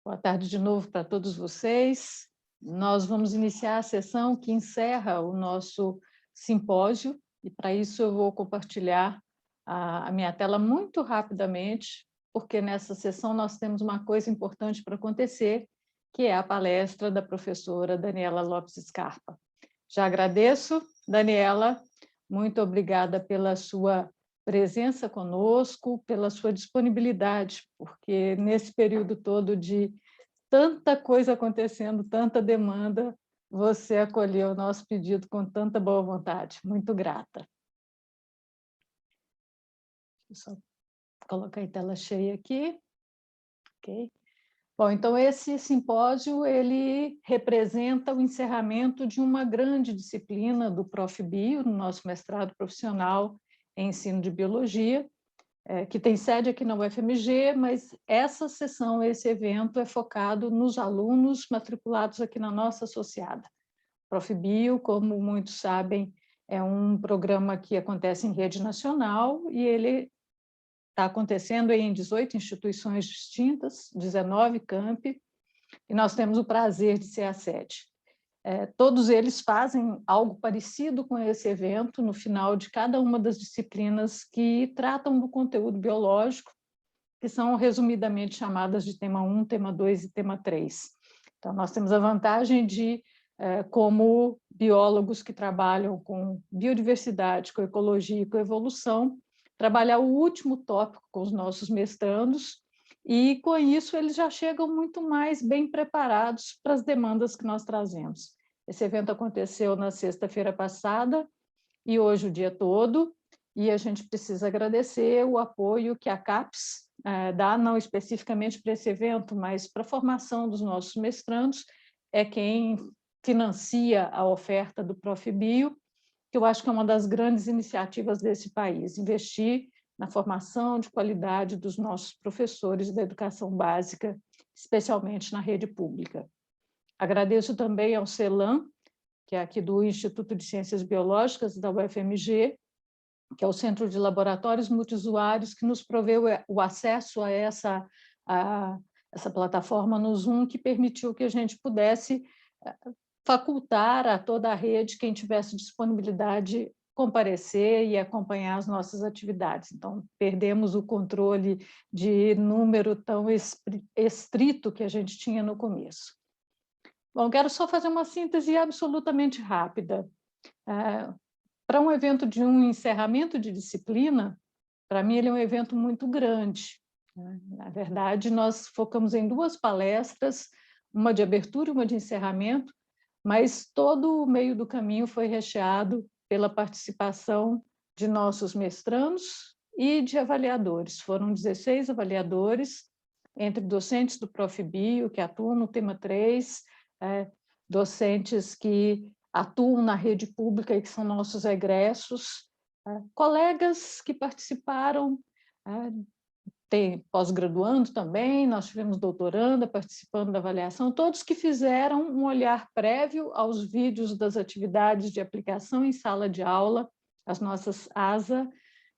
Boa tarde de novo para todos vocês. Nós vamos iniciar a sessão que encerra o nosso simpósio, e para isso eu vou compartilhar a minha tela muito rapidamente, porque nessa sessão nós temos uma coisa importante para acontecer, que é a palestra da professora Daniela Lopes Scarpa. Já agradeço, Daniela, muito obrigada pela sua presença conosco, pela sua disponibilidade, porque nesse período todo de tanta coisa acontecendo, tanta demanda, você acolheu o nosso pedido com tanta boa vontade. Muito grata. Deixa eu só colocar em tela cheia aqui. Ok. Bom, então esse simpósio ele representa o encerramento de uma grande disciplina do Prof. Bio, no nosso mestrado profissional em ensino de biologia, que tem sede aqui na UFMG, mas essa sessão, esse evento é focado nos alunos matriculados aqui na nossa associada. Prof. Bio, como muitos sabem, é um programa que acontece em rede nacional e ele está acontecendo em 18 instituições distintas, 19 campi, e nós temos o prazer de ser a sede. Todos eles fazem algo parecido com esse evento no final de cada uma das disciplinas que tratam do conteúdo biológico, que são resumidamente chamadas de tema 1, tema 2 e tema 3. Então, nós temos a vantagem de, como biólogos que trabalham com biodiversidade, com ecologia e com evolução, trabalhar o último tópico com os nossos mestrandos, e com isso eles já chegam muito mais bem preparados para as demandas que nós trazemos. Esse evento aconteceu na sexta-feira passada e hoje o dia todo, e a gente precisa agradecer o apoio que a CAPES dá, não especificamente para esse evento, mas para a formação dos nossos mestrandos, é quem financia a oferta do Prof. Bio, que eu acho que é uma das grandes iniciativas desse país, investir na formação de qualidade dos nossos professores da educação básica, especialmente na rede pública. Agradeço também ao CELAM, que é aqui do Instituto de Ciências Biológicas da UFMG, que é o Centro de Laboratórios Multiusuários, que nos proveu o acesso a essa plataforma no Zoom, que permitiu que a gente pudesse facultar a toda a rede, quem tivesse disponibilidade, comparecer e acompanhar as nossas atividades. Então, perdemos o controle de número tão estrito que a gente tinha no começo. Bom, quero só fazer uma síntese absolutamente rápida. Para um evento de um encerramento de disciplina, para mim ele é um evento muito grande. Na verdade, nós focamos em duas palestras, uma de abertura e uma de encerramento, mas todo o meio do caminho foi recheado pela participação de nossos mestrandos e de avaliadores. Foram 16 avaliadores, entre docentes do Prof. Bio, que atuam no tema 3, docentes que atuam na rede pública e que são nossos egressos, colegas que participaram, tem pós-graduando também, nós tivemos doutoranda participando da avaliação, todos que fizeram um olhar prévio aos vídeos das atividades de aplicação em sala de aula, as nossas ASA,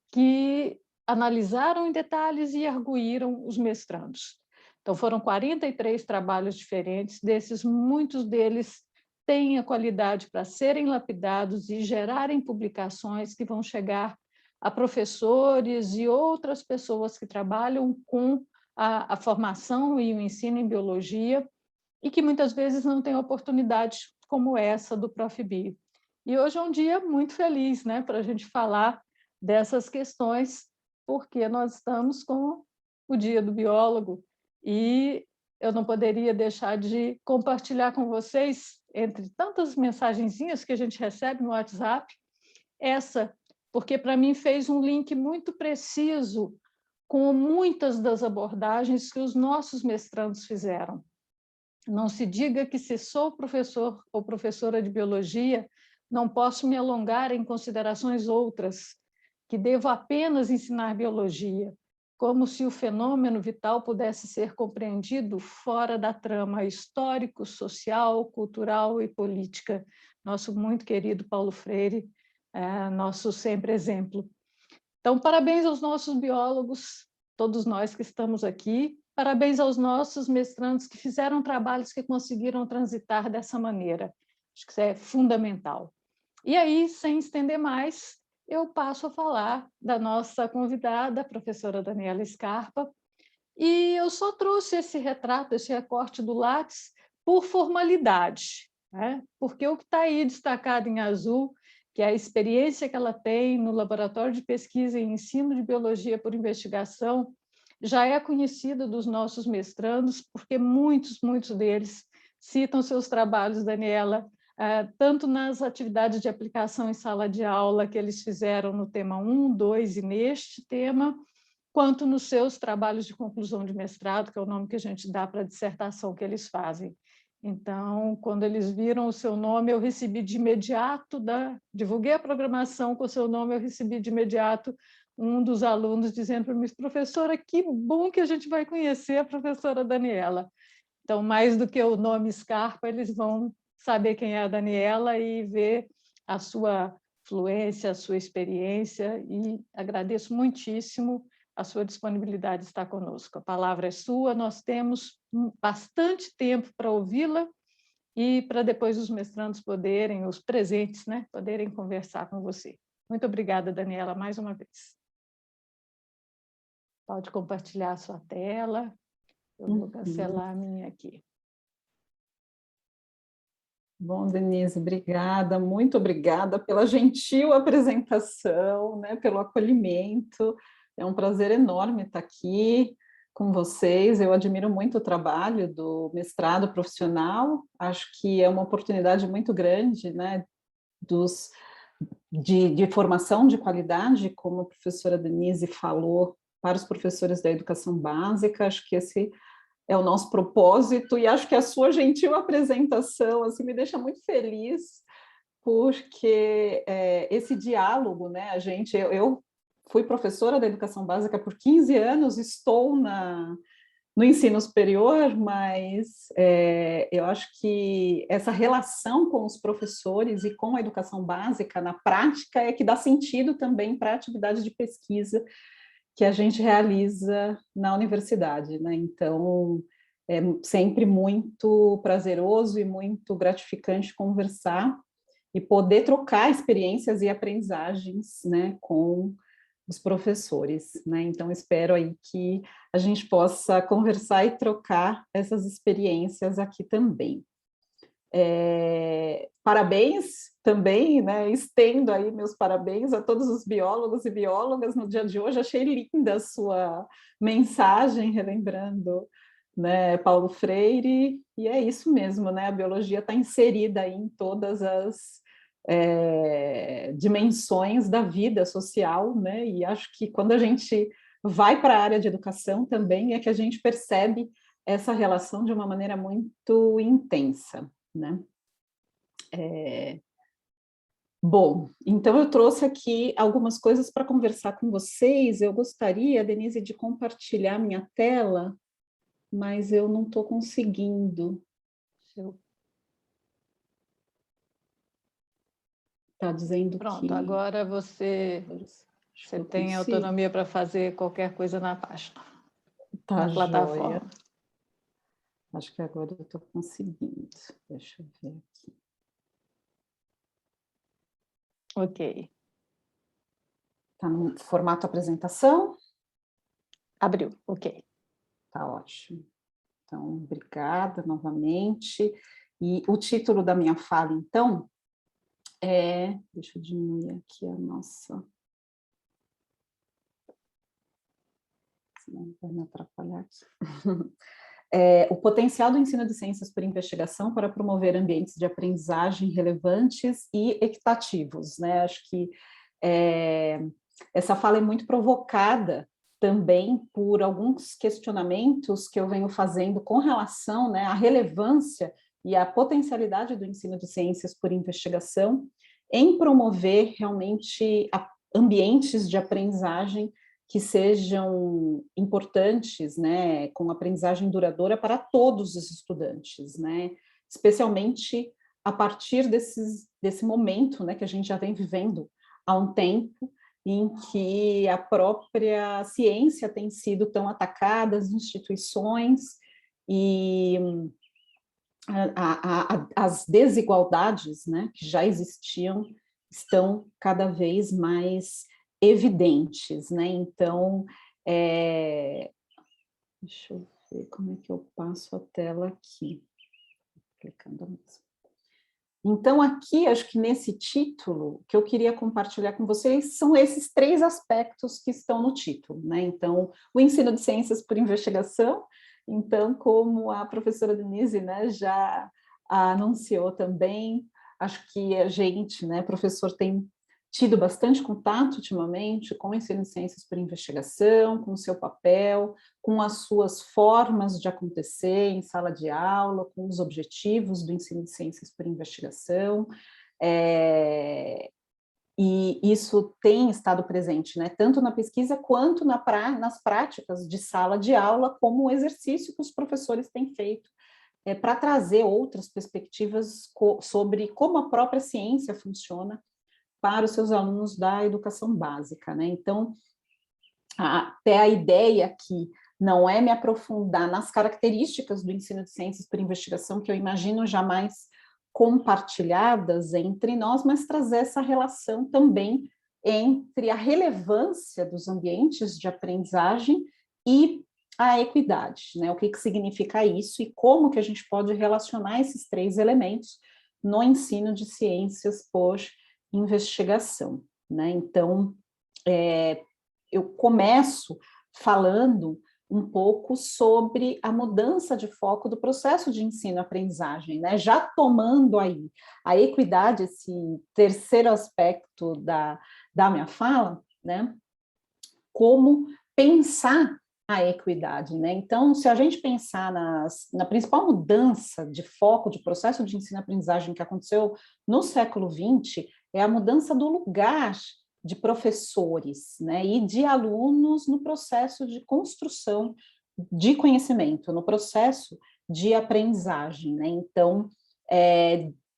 que analisaram em detalhes e arguíram os mestrandos. Então, foram 43 trabalhos diferentes, desses, muitos deles têm a qualidade para serem lapidados e gerarem publicações que vão chegar a professores e outras pessoas que trabalham com a formação e o ensino em biologia e que muitas vezes não têm oportunidade como essa do Prof. Bio. E hoje é um dia muito feliz, né, para a gente falar dessas questões, porque nós estamos com o Dia do Biólogo e eu não poderia deixar de compartilhar com vocês, entre tantas mensagenzinhas que a gente recebe no WhatsApp, essa, porque para mim fez um link muito preciso com muitas das abordagens que os nossos mestrandos fizeram. Não se diga que se sou professor ou professora de biologia, não posso me alongar em considerações outras, que devo apenas ensinar biologia, como se o fenômeno vital pudesse ser compreendido fora da trama histórico, social, cultural e política. Nosso muito querido Paulo Freire, nosso sempre exemplo. Então, parabéns aos nossos biólogos, todos nós que estamos aqui, parabéns aos nossos mestrandos que fizeram trabalhos que conseguiram transitar dessa maneira. Acho que isso é fundamental. E aí, sem estender mais, eu passo a falar da nossa convidada, a professora Daniela Scarpa, e eu só trouxe esse retrato, esse recorte do Lattes, por formalidade, né? Porque o que está aí destacado em azul, que é a experiência que ela tem no Laboratório de Pesquisa e Ensino de Biologia por Investigação, já é conhecida dos nossos mestrandos, porque muitos deles citam seus trabalhos, Daniela, tanto nas atividades de aplicação em sala de aula que eles fizeram no tema 1, 2 e neste tema, quanto nos seus trabalhos de conclusão de mestrado, que é o nome que a gente dá para a dissertação que eles fazem. Então, quando eles viram o seu nome, eu recebi de imediato, divulguei a programação com o seu nome, eu recebi de imediato um dos alunos dizendo para mim, professora, que bom que a gente vai conhecer a professora Daniela. Então, mais do que o nome Scarpa, eles vão saber quem é a Daniela e ver a sua fluência, a sua experiência, e agradeço muitíssimo a sua disponibilidade de estar conosco. A palavra é sua, nós temos bastante tempo para ouvi-la e para depois os mestrandos poderem, os presentes, né, poderem conversar com você. Muito obrigada, Daniela, mais uma vez. Pode compartilhar a sua tela. Eu vou cancelar a minha aqui. Bom, Denise, obrigada, muito obrigada pela gentil apresentação, né, pelo acolhimento. É um prazer enorme estar aqui com vocês. Eu admiro muito o trabalho do mestrado profissional. Acho que é uma oportunidade muito grande, né, de formação de qualidade, como a professora Denise falou, para os professores da educação básica. Acho que esse é o nosso propósito, e acho que a sua gentil apresentação assim, me deixa muito feliz, porque esse diálogo, né, eu fui professora da educação básica por 15 anos, estou no ensino superior, mas eu acho que essa relação com os professores e com a educação básica, na prática, é que dá sentido também para a atividade de pesquisa que a gente realiza na universidade, né? Então, é sempre muito prazeroso e muito gratificante conversar e poder trocar experiências e aprendizagens, né, com os professores, né? Então, espero aí que a gente possa conversar e trocar essas experiências aqui também. Parabéns também, né? Estendo aí meus parabéns a todos os biólogos e biólogas no dia de hoje. Achei linda a sua mensagem, relembrando, né, Paulo Freire, e é isso mesmo, né? A biologia está inserida aí em todas as dimensões da vida social, né? E acho que quando a gente vai para a área de educação também é que a gente percebe essa relação de uma maneira muito intensa, né? Bom, então eu trouxe aqui algumas coisas para conversar com vocês. Eu gostaria, Denise, de compartilhar minha tela, mas eu não estou conseguindo. Está dizendo Pronto, que... agora você tem autonomia para fazer qualquer coisa na página, na plataforma. Joia. Acho que agora eu estou conseguindo. Deixa eu ver aqui. Ok. Está no formato apresentação? Abriu, ok. Tá ótimo. Então, obrigada novamente. E o título da minha fala, então, deixa eu diminuir aqui a nossa... Senão vai me atrapalhar aqui. O potencial do ensino de ciências por investigação para promover ambientes de aprendizagem relevantes e equitativos, né? Acho que essa fala é muito provocada também por alguns questionamentos que eu venho fazendo com relação, né, à relevância e à potencialidade do ensino de ciências por investigação em promover realmente ambientes de aprendizagem que sejam importantes, né, com aprendizagem duradoura para todos os estudantes, né, especialmente a partir desse momento, né, que a gente já vem vivendo há um tempo, em que a própria ciência tem sido tão atacada, as instituições, e as desigualdades, né, que já existiam estão cada vez mais evidentes, né? Então, deixa eu ver como é que eu passo a tela aqui. Clicando mesmo. Então, aqui, acho que nesse título, que eu queria compartilhar com vocês são esses 3 aspectos que estão no título, né? Então, o ensino de ciências por investigação. Então, como a professora Denise, né, já anunciou também, acho que a gente, né, professor, tem tido bastante contato ultimamente com o ensino de ciências por investigação, com o seu papel, com as suas formas de acontecer em sala de aula, com os objetivos do ensino de ciências por investigação, e isso tem estado presente, né, tanto na pesquisa quanto nas práticas de sala de aula, como o exercício que os professores têm feito para trazer outras perspectivas sobre como a própria ciência funciona para os seus alunos da educação básica, né? Então, até a ideia aqui não é me aprofundar nas características do ensino de ciências por investigação, que eu imagino jamais compartilhadas entre nós, mas trazer essa relação também entre a relevância dos ambientes de aprendizagem e a equidade, né? O que significa isso e como que a gente pode relacionar esses 3 elementos no ensino de ciências por investigação, né? Então, eu começo falando um pouco sobre a mudança de foco do processo de ensino-aprendizagem, né? Já tomando aí a equidade, esse terceiro aspecto da minha fala, né? Como pensar a equidade, né? Então, se a gente pensar na principal mudança de foco de processo de ensino-aprendizagem que aconteceu no século XX, é a mudança do lugar de professores, né, e de alunos no processo de construção de conhecimento, no processo de aprendizagem, né? Então,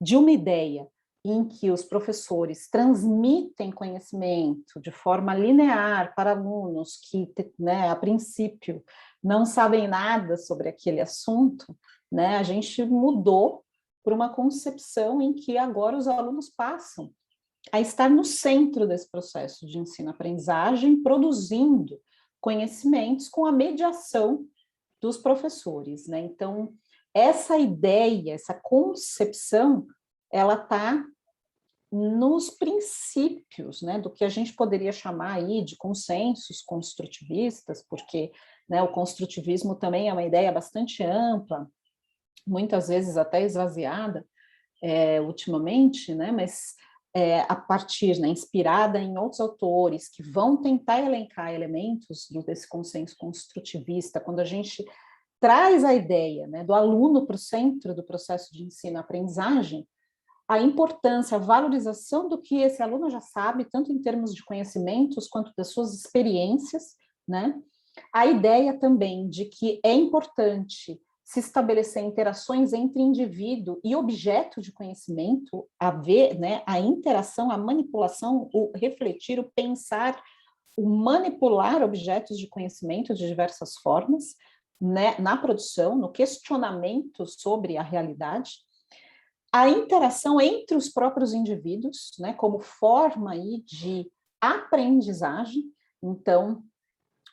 de uma ideia em que os professores transmitem conhecimento de forma linear para alunos que, né, a princípio, não sabem nada sobre aquele assunto, né, a gente mudou para uma concepção em que agora os alunos passam a estar no centro desse processo de ensino-aprendizagem, produzindo conhecimentos com a mediação dos professores, né? Então, essa ideia, essa concepção, ela está nos princípios, né, do que a gente poderia chamar aí de consensos construtivistas, porque, né, o construtivismo também é uma ideia bastante ampla, muitas vezes até esvaziada ultimamente, né, mas a partir, né, inspirada em outros autores que vão tentar elencar elementos desse consenso construtivista, quando a gente traz a ideia, né, do aluno para o centro do processo de ensino-aprendizagem, a importância, a valorização do que esse aluno já sabe, tanto em termos de conhecimentos quanto das suas experiências, né? A ideia também de que é importante se estabelecer interações entre indivíduo e objeto de conhecimento, a ver, né, a interação, a manipulação, o refletir, o pensar, o manipular objetos de conhecimento de diversas formas, né, na produção, no questionamento sobre a realidade, a interação entre os próprios indivíduos, né, como forma aí de aprendizagem. Então,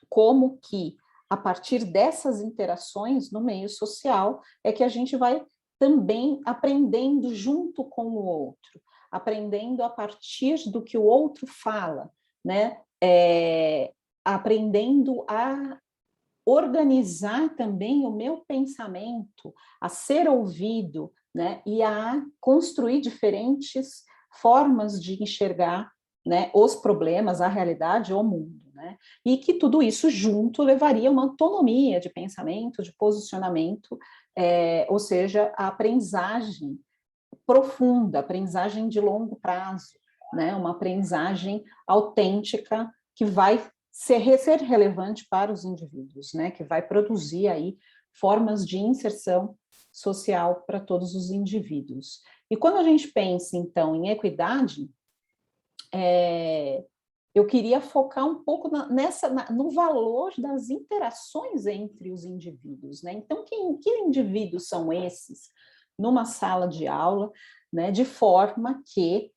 como que a partir dessas interações no meio social é que a gente vai também aprendendo junto com o outro, aprendendo a partir do que o outro fala, né? Aprendendo a organizar também o meu pensamento, a ser ouvido, né, e a construir diferentes formas de enxergar, né, os problemas, a realidade, o mundo, né, e que tudo isso junto levaria a uma autonomia de pensamento, de posicionamento, ou seja, a aprendizagem profunda, aprendizagem de longo prazo, né, uma aprendizagem autêntica que vai ser relevante para os indivíduos, né, que vai produzir aí formas de inserção social para todos os indivíduos. E quando a gente pensa, então, em equidade, eu queria focar um pouco no valor das interações entre os indivíduos, né? Então, que indivíduos são esses numa sala de aula, né? De forma que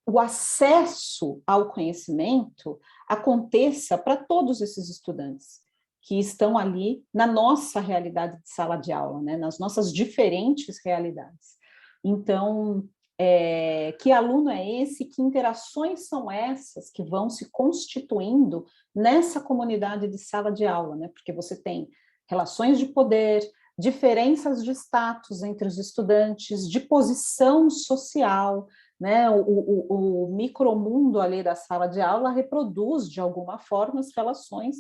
o acesso ao conhecimento aconteça para todos esses estudantes que estão ali na nossa realidade de sala de aula, né? Nas nossas diferentes realidades. Então, que aluno é esse, que interações são essas que vão se constituindo nessa comunidade de sala de aula, né? Porque você tem relações de poder, diferenças de status entre os estudantes, de posição social, né? O micromundo ali da sala de aula reproduz, de alguma forma, as relações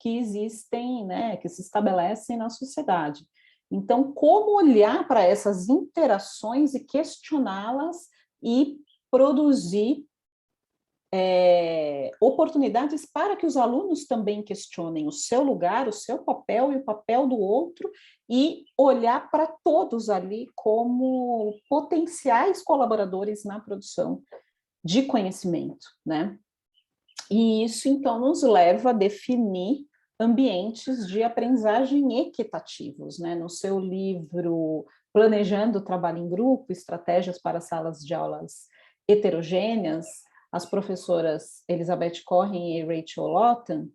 que existem, né? Que se estabelecem na sociedade. Então, como olhar para essas interações e questioná-las e produzir oportunidades para que os alunos também questionem o seu lugar, o seu papel e o papel do outro, e olhar para todos ali como potenciais colaboradores na produção de conhecimento, né? E isso, então, nos leva a definir ambientes de aprendizagem equitativos, né? No seu livro Planejando o Trabalho em Grupo, Estratégias para Salas de Aulas Heterogêneas, as professoras Elizabeth Corrin e Rachel Lawton,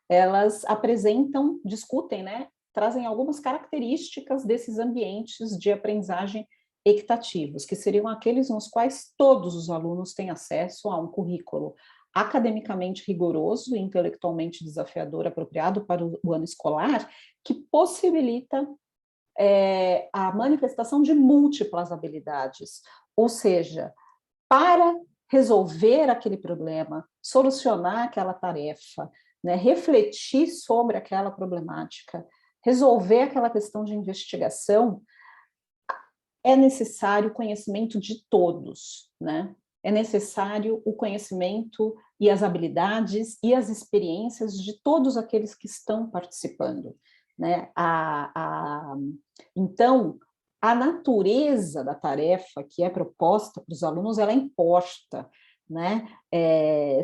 elas apresentam, discutem, né? Trazem algumas características desses ambientes de aprendizagem equitativos, que seriam aqueles nos quais todos os alunos têm acesso a um currículo academicamente rigoroso e intelectualmente desafiador, apropriado para o ano escolar, que possibilita a manifestação de múltiplas habilidades, ou seja, para resolver aquele problema, solucionar aquela tarefa, né, refletir sobre aquela problemática, resolver aquela questão de investigação, é necessário o conhecimento de todos, né? É necessário o conhecimento e as habilidades e as experiências de todos aqueles que estão participando, né? Então, a natureza da tarefa que é proposta para os alunos, ela é imposta, né?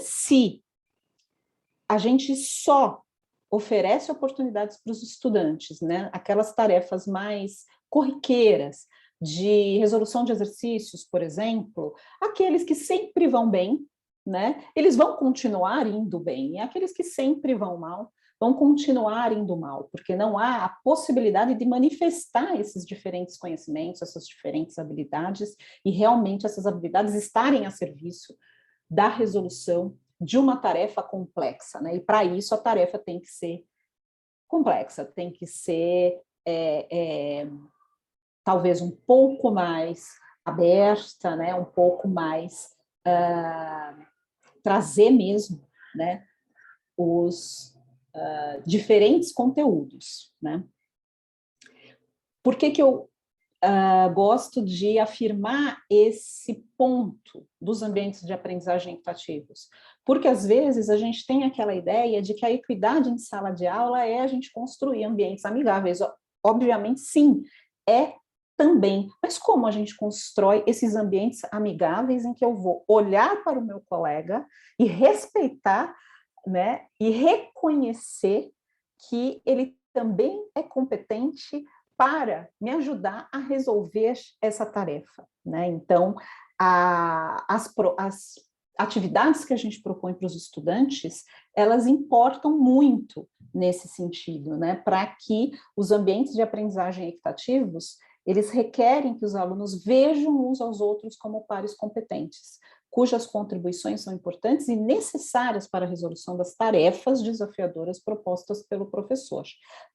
Se a gente só oferece oportunidades para os estudantes, né? Aquelas tarefas mais corriqueiras, de resolução de exercícios, por exemplo, aqueles que sempre vão bem, né? Eles vão continuar indo bem, e aqueles que sempre vão mal, vão continuar indo mal, porque não há a possibilidade de manifestar esses diferentes conhecimentos, essas diferentes habilidades, e realmente essas habilidades estarem a serviço da resolução de uma tarefa complexa, né? E para isso a tarefa tem que ser complexa, tem que ser talvez um pouco mais aberta, né? Um pouco mais trazer mesmo, né? Os diferentes conteúdos, né? Por que eu gosto de afirmar esse ponto dos ambientes de aprendizagem equitativos? Porque, às vezes, a gente tem aquela ideia de que a equidade em sala de aula é a gente construir ambientes amigáveis. Obviamente, sim, é também. Mas como a gente constrói esses ambientes amigáveis em que eu vou olhar para o meu colega e respeitar, né, e reconhecer que ele também é competente para me ajudar a resolver essa tarefa, né? Então, as atividades que a gente propõe para os estudantes, elas importam muito nesse sentido, né? Para que os ambientes de aprendizagem equitativos, eles requerem que os alunos vejam uns aos outros como pares competentes, cujas contribuições são importantes e necessárias para a resolução das tarefas desafiadoras propostas pelo professor,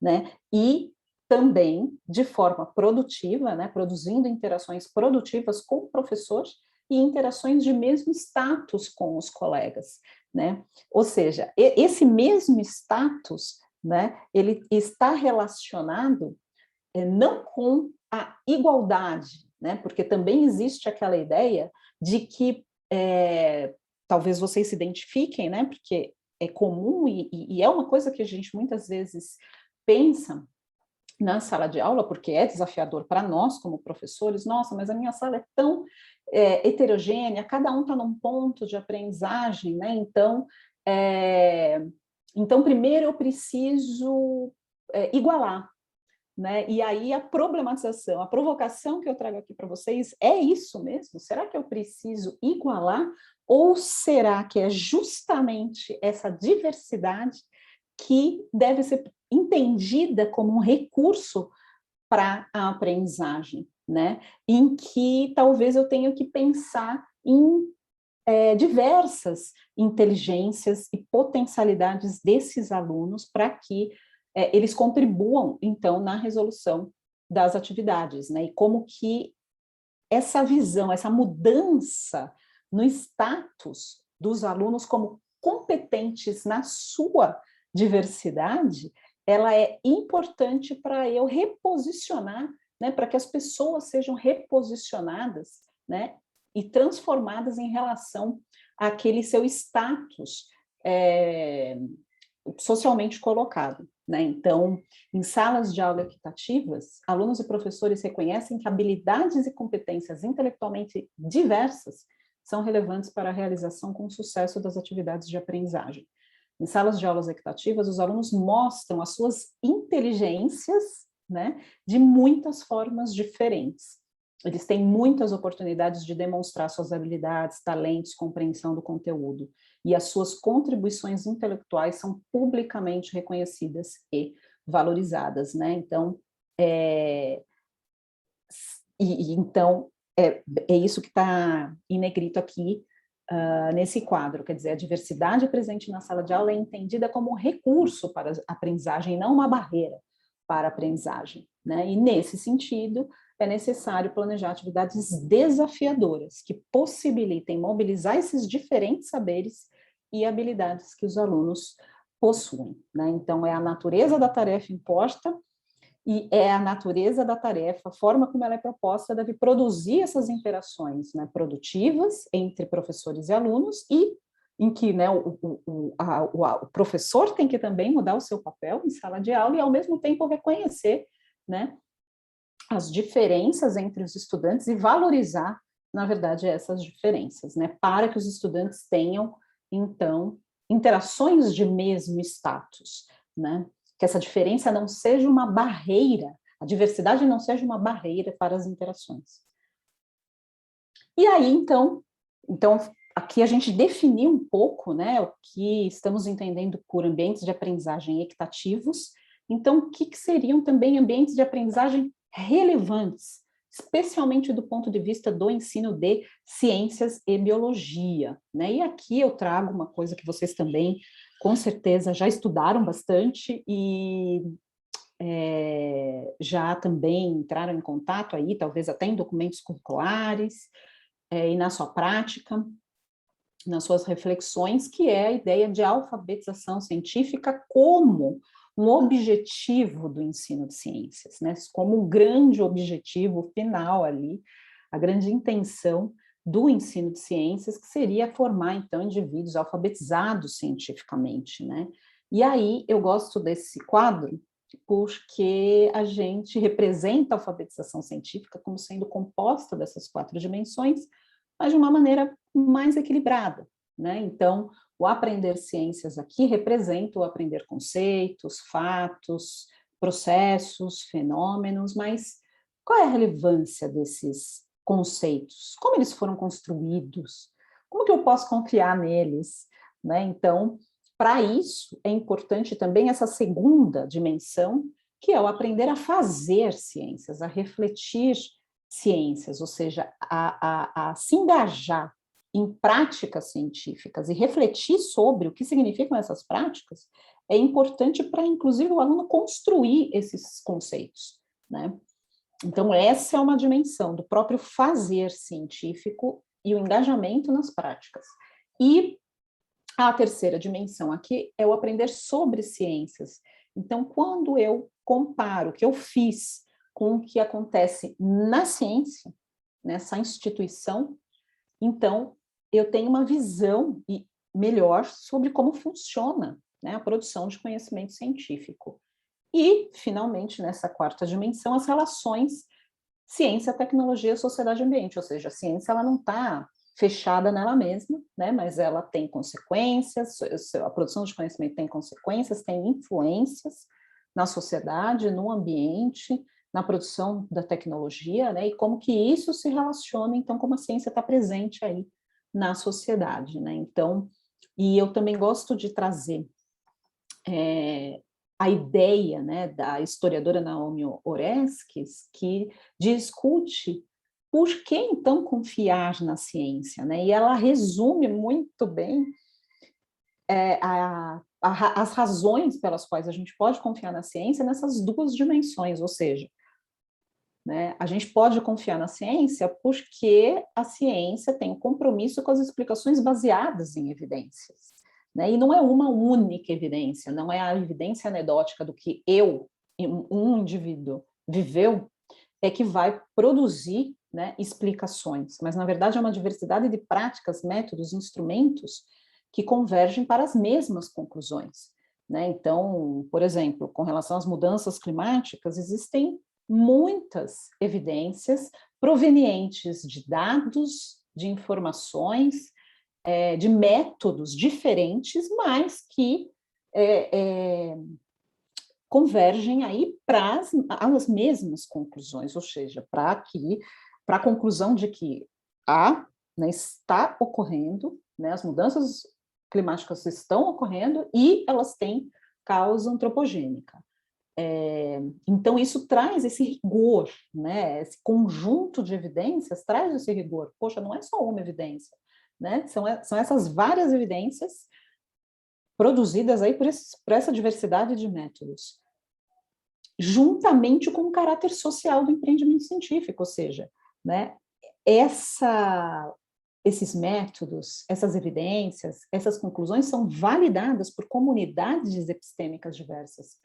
né? E também de forma produtiva, né, produzindo interações produtivas com o professor e interações de mesmo status com os colegas, né? Ou seja, esse mesmo status, né, ele está relacionado não com a igualdade, né? Porque também existe aquela ideia de que talvez vocês se identifiquem, né? Porque é comum e é uma coisa que a gente muitas vezes pensa na sala de aula, porque é desafiador para nós como professores. Nossa, mas a minha sala é tão heterogênea, cada um está num ponto de aprendizagem, né? Então, primeiro eu preciso igualar, né? E aí a problematização, a provocação que eu trago aqui para vocês é isso mesmo? Será que eu preciso igualar? Ou será que é justamente essa diversidade que deve ser entendida como um recurso para a aprendizagem, né? Em que talvez eu tenha que pensar em diversas inteligências e potencialidades desses alunos para que eles contribuam, então, na resolução das atividades, né? E como que essa visão, essa mudança no status dos alunos como competentes na sua diversidade, ela é importante para eu reposicionar, né, para que as pessoas sejam reposicionadas, né, e transformadas em relação àquele seu status socialmente colocado, né? Então, em salas de aula equitativas, alunos e professores reconhecem que habilidades e competências intelectualmente diversas são relevantes para a realização com sucesso das atividades de aprendizagem. Em salas de aulas equitativas, os alunos mostram as suas inteligências, né, de muitas formas diferentes. Eles têm muitas oportunidades de demonstrar suas habilidades, talentos, compreensão do conteúdo. E as suas contribuições intelectuais são publicamente reconhecidas e valorizadas, né? Então, então é isso que está em negrito aqui nesse quadro, quer dizer, a diversidade presente na sala de aula é entendida como um recurso para a aprendizagem, não uma barreira para a aprendizagem, né? E nesse sentido, é necessário planejar atividades desafiadoras que possibilitem mobilizar esses diferentes saberes e habilidades que os alunos possuem, né? Então, é a natureza da tarefa importa, e é a natureza da tarefa, a forma como ela é proposta, deve produzir essas interações, né, produtivas entre professores e alunos, e em que, né, o professor tem que também mudar o seu papel em sala de aula e, ao mesmo tempo, reconhecer, né, as diferenças entre os estudantes e valorizar, na verdade, essas diferenças, né, para que os estudantes tenham, então, interações de mesmo status, né, que essa diferença não seja uma barreira, a diversidade não seja uma barreira para as interações. E aí, então aqui a gente definiu um pouco, né, o que estamos entendendo por ambientes de aprendizagem equitativos. Então, o que seriam também ambientes de aprendizagem relevantes, especialmente do ponto de vista do ensino de ciências e biologia, né? E aqui eu trago uma coisa que vocês também, com certeza, já estudaram bastante e já também entraram em contato aí, talvez até em documentos curriculares e na sua prática, nas suas reflexões, que é a ideia de alfabetização científica como um objetivo do ensino de ciências, né? Como um grande objetivo final ali, a grande intenção do ensino de ciências, que seria formar, então, indivíduos alfabetizados cientificamente, né? E aí eu gosto desse quadro porque a gente representa a alfabetização científica como sendo composta dessas 4 dimensões, mas de uma maneira mais equilibrada, né? Então, o aprender ciências aqui representa o aprender conceitos, fatos, processos, fenômenos, mas qual é a relevância desses conceitos? Como eles foram construídos? Como que eu posso confiar neles? Né? Então, para isso, é importante também essa segunda dimensão, que é o aprender a fazer ciências, a refletir ciências, ou seja, a se engajar em práticas científicas e refletir sobre o que significam essas práticas, é importante para, inclusive, o aluno construir esses conceitos, né? Então, essa é uma dimensão do próprio fazer científico e o engajamento nas práticas. E a terceira dimensão aqui é o aprender sobre ciências. Então, quando eu comparo o que eu fiz com o que acontece na ciência, nessa instituição, então eu tenho uma visão melhor sobre como funciona, né, a produção de conhecimento científico. E, finalmente, nessa quarta dimensão, as relações ciência, tecnologia, sociedade e ambiente, ou seja, a ciência ela não está fechada nela mesma, né, mas ela tem consequências, a produção de conhecimento tem consequências, tem influências na sociedade, no ambiente, na produção da tecnologia, né, e como que isso se relaciona, então, como a ciência está presente aí na sociedade, né, então, e eu também gosto de trazer a ideia, né, da historiadora Naomi Oreskes, que discute por que, então, confiar na ciência, né, e ela resume muito bem as razões pelas quais a gente pode confiar na ciência nessas duas dimensões, ou seja, né, a gente pode confiar na ciência porque a ciência tem um compromisso com as explicações baseadas em evidências, né, e não é uma única evidência, não é a evidência anedótica do que um indivíduo, viveu, é que vai produzir, né, explicações, mas na verdade é uma diversidade de práticas, métodos, instrumentos que convergem para as mesmas conclusões, né? Então, por exemplo, com relação às mudanças climáticas, existem muitas evidências provenientes de dados, de informações, de métodos diferentes, mas que convergem aí para as mesmas conclusões, ou seja, para a conclusão de que né, está ocorrendo, né, as mudanças climáticas estão ocorrendo e elas têm causa antropogênica. Então, isso traz esse rigor, né, esse conjunto de evidências traz esse rigor. Poxa, não é só uma evidência, né? São essas várias evidências produzidas aí por essa diversidade de métodos, juntamente com o caráter social do empreendimento científico, ou seja, né, esses métodos, essas evidências, essas conclusões são validadas por comunidades epistêmicas diversas,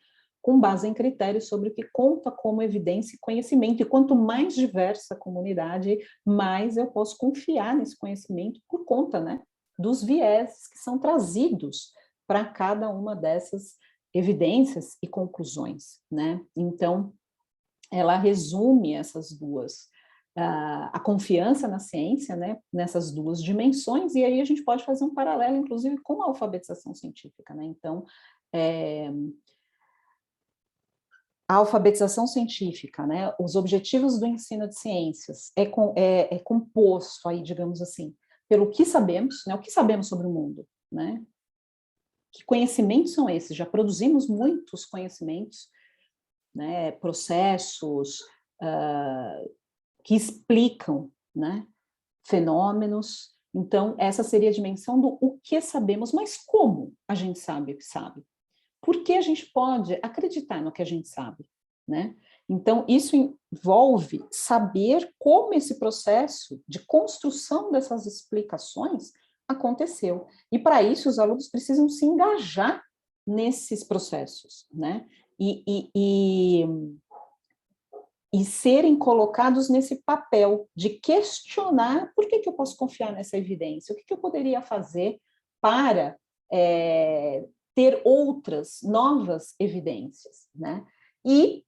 com base em critérios sobre o que conta como evidência e conhecimento. E quanto mais diversa a comunidade, mais eu posso confiar nesse conhecimento por conta, né, dos vieses que são trazidos para cada uma dessas evidências e conclusões, né? Então, ela resume essas duas, a confiança na ciência, né, nessas duas dimensões, e aí a gente pode fazer um paralelo, inclusive, com a alfabetização científica, né? Então, a alfabetização científica, né, os objetivos do ensino de ciências é composto aí, digamos assim, pelo que sabemos, né, o que sabemos sobre o mundo, né? Que conhecimentos são esses? Já produzimos muitos conhecimentos, né, processos que explicam, né, fenômenos. Então, essa seria a dimensão do o que sabemos, mas como a gente sabe o que sabe? Por que a gente pode acreditar no que a gente sabe, né? Então, isso envolve saber como esse processo de construção dessas explicações aconteceu. E, para isso, os alunos precisam se engajar nesses processos, né? E serem colocados nesse papel de questionar por que eu posso confiar nessa evidência, o que eu poderia fazer para ter outras novas evidências, né? E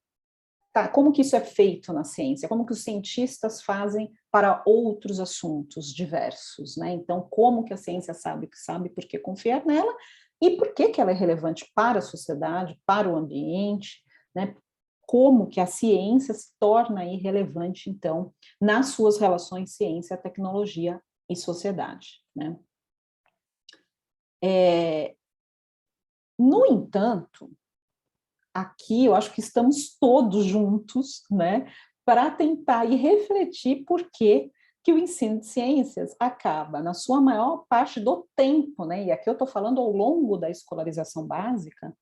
como que isso é feito na ciência? Como que os cientistas fazem para outros assuntos diversos, né? Então, como que a ciência sabe o que sabe, por que confiar nela e por que ela é relevante para a sociedade, para o ambiente, né? Como que a ciência se torna aí relevante, então, nas suas relações ciência, tecnologia e sociedade, né? No entanto, aqui eu acho que estamos todos juntos, né, para tentar e refletir por que o ensino de ciências acaba, na sua maior parte do tempo, né, e aqui eu estou falando ao longo da escolarização básica,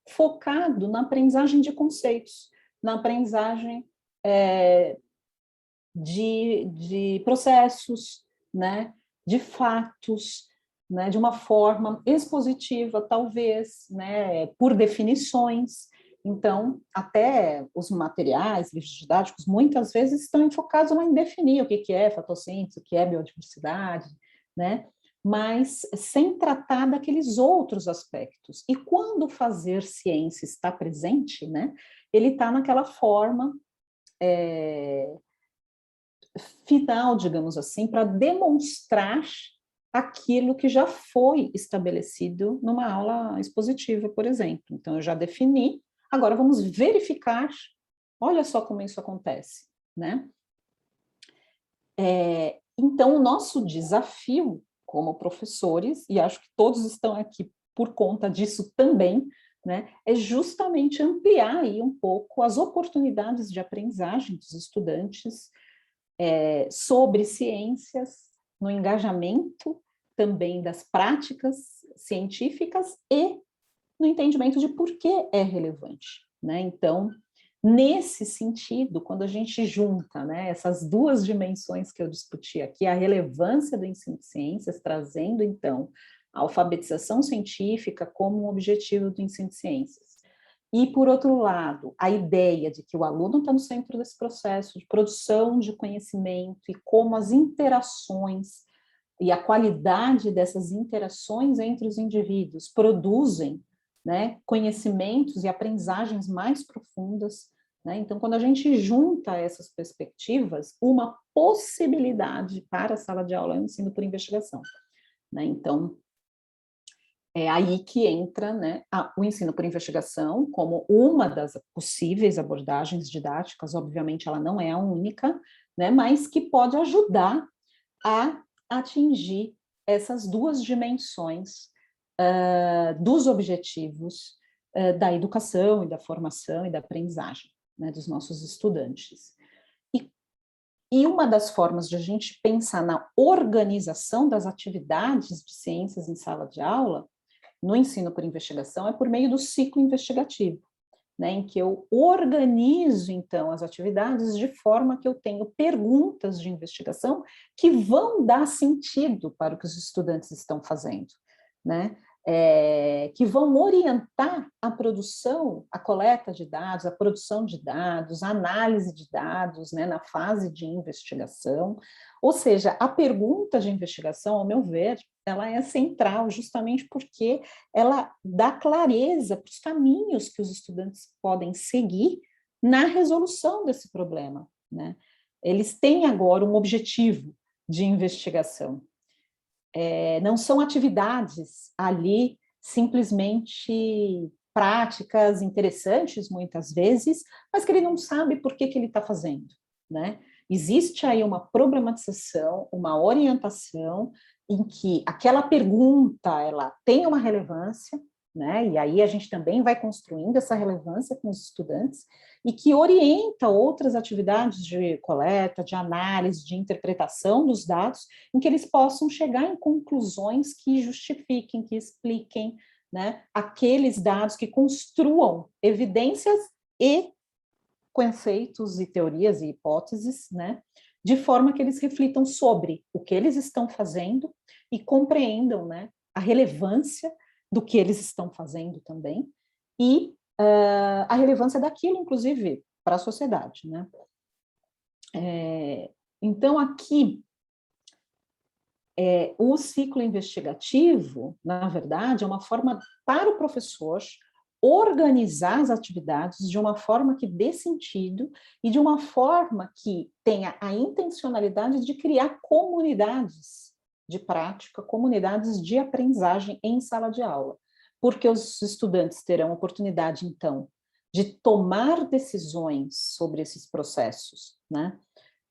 focado na aprendizagem de conceitos, na aprendizagem de processos, né, de fatos, né, de uma forma expositiva, talvez, né, por definições. Então, até os materiais, livros didáticos, muitas vezes estão enfocados em definir o que é fotossíntese, o que é biodiversidade, né? mas sem tratar daqueles outros aspectos. E quando o fazer ciência está presente, né, ele está naquela forma final, digamos assim, para demonstrar aquilo que já foi estabelecido numa aula expositiva, por exemplo. Então, eu já defini, agora vamos verificar, olha só como isso acontece, né? Então, o nosso desafio como professores, e acho que todos estão aqui por conta disso também, né, é justamente ampliar aí um pouco as oportunidades de aprendizagem dos estudantes sobre ciências, no engajamento também das práticas científicas e no entendimento de por que é relevante, né? Então, nesse sentido, quando a gente junta, né, essas duas dimensões que eu discuti aqui, a relevância do ensino de ciências, trazendo, então, a alfabetização científica como um objetivo do ensino de ciências, e, por outro lado, a ideia de que o aluno está no centro desse processo de produção de conhecimento e como as interações e a qualidade dessas interações entre os indivíduos produzem, né, conhecimentos e aprendizagens mais profundas, né? Então, quando a gente junta essas perspectivas, uma possibilidade para a sala de aula é o ensino por investigação, né? Então, é aí que entra, né, o ensino por investigação como uma das possíveis abordagens didáticas. Obviamente ela não é a única, né, mas que pode ajudar a atingir essas duas dimensões dos objetivos da educação e da formação e da aprendizagem, né, dos nossos estudantes. E uma das formas de a gente pensar na organização das atividades de ciências em sala de aula no ensino por investigação é por meio do ciclo investigativo, né, em que eu organizo, então, as atividades de forma que eu tenho perguntas de investigação que vão dar sentido para o que os estudantes estão fazendo, né, que vão orientar a produção, a coleta de dados, a produção de dados, a análise de dados, né, na fase de investigação. Ou seja, a pergunta de investigação, ao meu ver, ela é central justamente porque ela dá clareza para os caminhos que os estudantes podem seguir na resolução desse problema, né? Eles têm agora um objetivo de investigação. Não são atividades ali simplesmente práticas interessantes, muitas vezes, mas que ele não sabe por que ele está fazendo, né? Existe aí uma problematização, uma orientação em que aquela pergunta ela tem uma relevância, né? E aí a gente também vai construindo essa relevância com os estudantes e que orienta outras atividades de coleta, de análise, de interpretação dos dados, em que eles possam chegar em conclusões que justifiquem, que expliquem, né, aqueles dados, que construam evidências e conceitos e teorias e hipóteses, né, de forma que eles reflitam sobre o que eles estão fazendo e compreendam, né, a relevância do que eles estão fazendo também e a relevância daquilo, inclusive, para a sociedade, né? Então, aqui, o ciclo investigativo, na verdade, é uma forma para o professor organizar as atividades de uma forma que dê sentido e de uma forma que tenha a intencionalidade de criar comunidades de prática, comunidades de aprendizagem em sala de aula, porque os estudantes terão oportunidade, então, de tomar decisões sobre esses processos, né?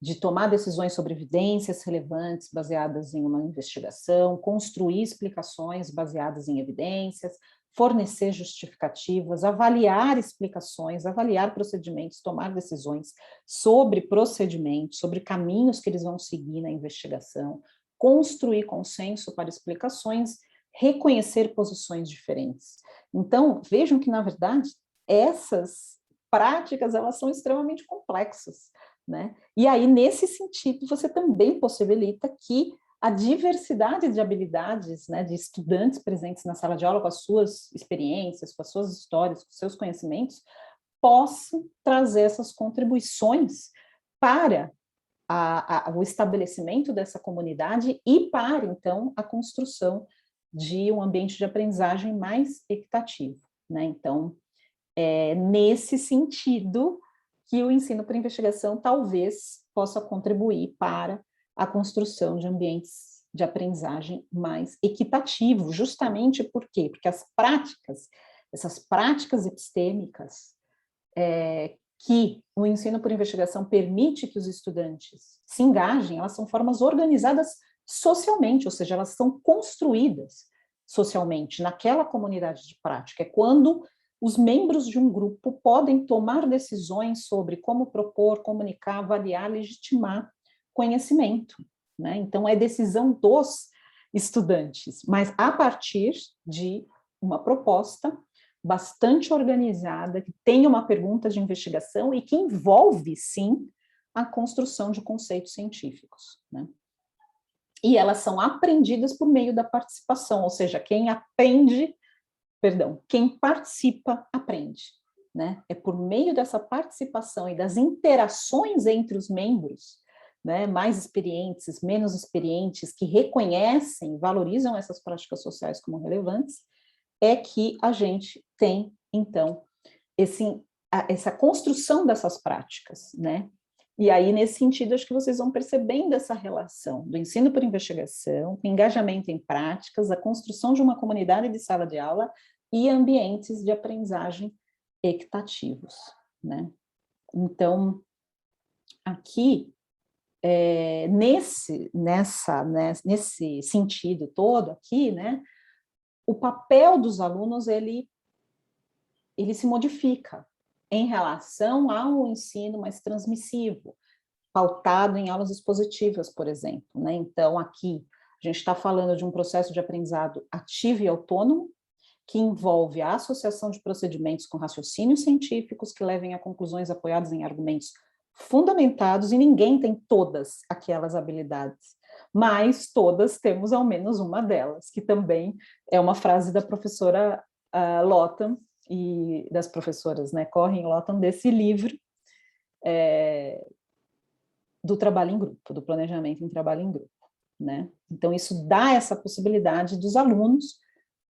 De tomar decisões sobre evidências relevantes baseadas em uma investigação, construir explicações baseadas em evidências, fornecer justificativas, avaliar explicações, avaliar procedimentos, tomar decisões sobre procedimentos, sobre caminhos que eles vão seguir na investigação, construir consenso para explicações, reconhecer posições diferentes. Então, vejam que, na verdade, essas práticas, elas são extremamente complexas, né? E aí, nesse sentido, você também possibilita que a diversidade de habilidades, né, de estudantes presentes na sala de aula, com as suas experiências, com as suas histórias, com os seus conhecimentos, possam trazer essas contribuições para o estabelecimento dessa comunidade e para, então, a construção de um ambiente de aprendizagem mais equitativo, né? Então, é nesse sentido que o ensino por investigação talvez possa contribuir para a construção de ambientes de aprendizagem mais equitativos, justamente por quê? Porque essas práticas epistêmicas que o ensino por investigação permite que os estudantes se engajem, elas são formas organizadas socialmente, ou seja, elas são construídas socialmente naquela comunidade de prática. É quando os membros de um grupo podem tomar decisões sobre como propor, comunicar, avaliar, legitimar conhecimento, né? Então, é decisão dos estudantes, mas a partir de uma proposta bastante organizada, que tem uma pergunta de investigação e que envolve, sim, a construção de conceitos científicos, né? E elas são aprendidas por meio da participação, ou seja, quem participa, aprende, né? É por meio dessa participação e das interações entre os membros, né, mais experientes, menos experientes, que reconhecem, valorizam essas práticas sociais como relevantes, é que a gente tem, então, essa construção dessas práticas, né? E aí, nesse sentido, acho que vocês vão percebendo essa relação do ensino por investigação, engajamento em práticas, a construção de uma comunidade de sala de aula e ambientes de aprendizagem equitativos, né? Então, aqui, nesse sentido todo aqui, né, o papel dos alunos, ele se modifica em relação ao ensino mais transmissivo, pautado em aulas expositivas, por exemplo, né? Então, aqui, a gente está falando de um processo de aprendizado ativo e autônomo, que envolve a associação de procedimentos com raciocínios científicos que levem a conclusões apoiadas em argumentos fundamentados, e ninguém tem todas aquelas habilidades, mas todas temos ao menos uma delas, que também é uma frase da professora Lotham e das professoras, né, Correm e Lotham, desse livro do trabalho em grupo, do planejamento em trabalho em grupo, né? Então, isso dá essa possibilidade dos alunos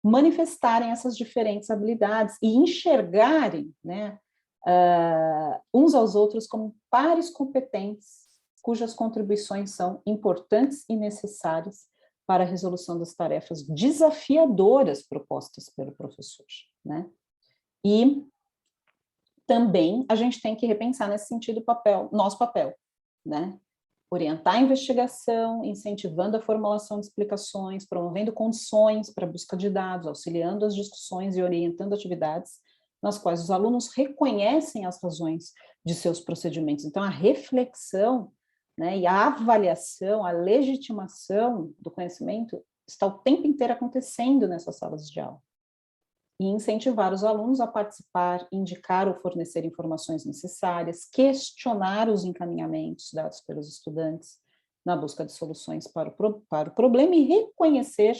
manifestarem essas diferentes habilidades e enxergarem, né, uns aos outros como pares competentes, cujas contribuições são importantes e necessárias para a resolução das tarefas desafiadoras propostas pelo professor, né? E também a gente tem que repensar nesse sentido nosso papel, né? Orientar a investigação, incentivando a formulação de explicações, promovendo condições para a busca de dados, auxiliando as discussões e orientando atividades nas quais os alunos reconhecem as razões de seus procedimentos. Então, a reflexão, né, e a avaliação, a legitimação do conhecimento está o tempo inteiro acontecendo nessas salas de aula. E incentivar os alunos a participar, indicar ou fornecer informações necessárias, questionar os encaminhamentos dados pelos estudantes na busca de soluções para o problema e reconhecer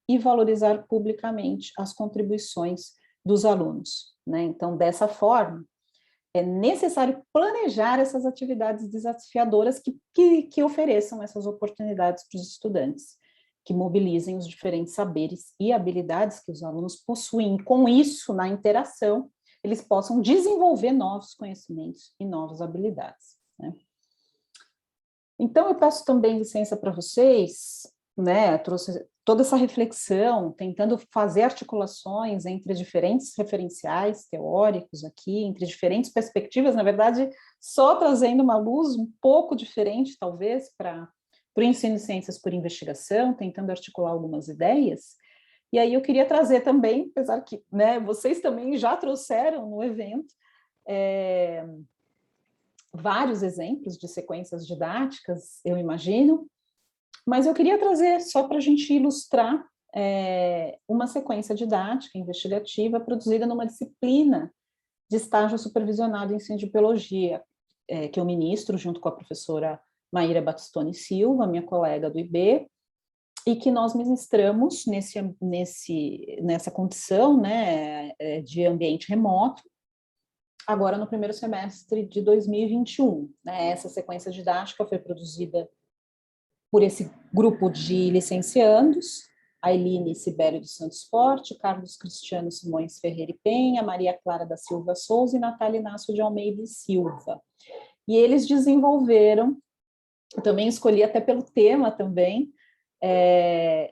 e valorizar publicamente as contribuições dos alunos, né? Então, dessa forma, é necessário planejar essas atividades desafiadoras que ofereçam essas oportunidades para os estudantes, que mobilizem os diferentes saberes e habilidades que os alunos possuem. Com isso, na interação, eles possam desenvolver novos conhecimentos e novas habilidades, né? Então, eu peço também licença para vocês, né, trouxe toda essa reflexão, tentando fazer articulações entre diferentes referenciais teóricos aqui, entre diferentes perspectivas, na verdade, só trazendo uma luz um pouco diferente, talvez, para o ensino de ciências por investigação, tentando articular algumas ideias. E aí eu queria trazer também, apesar que, né, vocês também já trouxeram no evento, vários exemplos de sequências didáticas, eu imagino, mas eu queria trazer, só para a gente ilustrar, uma sequência didática investigativa produzida numa disciplina de estágio supervisionado em ensino de biologia, que eu ministro junto com a professora Maíra Batistoni Silva, minha colega do IB, e que nós ministramos nessa condição, né, de ambiente remoto, agora no primeiro semestre de 2021. Né? Essa sequência didática foi produzida por esse grupo de licenciandos, a Eline Sibério dos Santos Forte, Carlos Cristiano Simões Ferreira e Penha, Maria Clara da Silva Souza e Natália Inácio de Almeida e Silva. E eles desenvolveram, eu também escolhi até pelo tema também,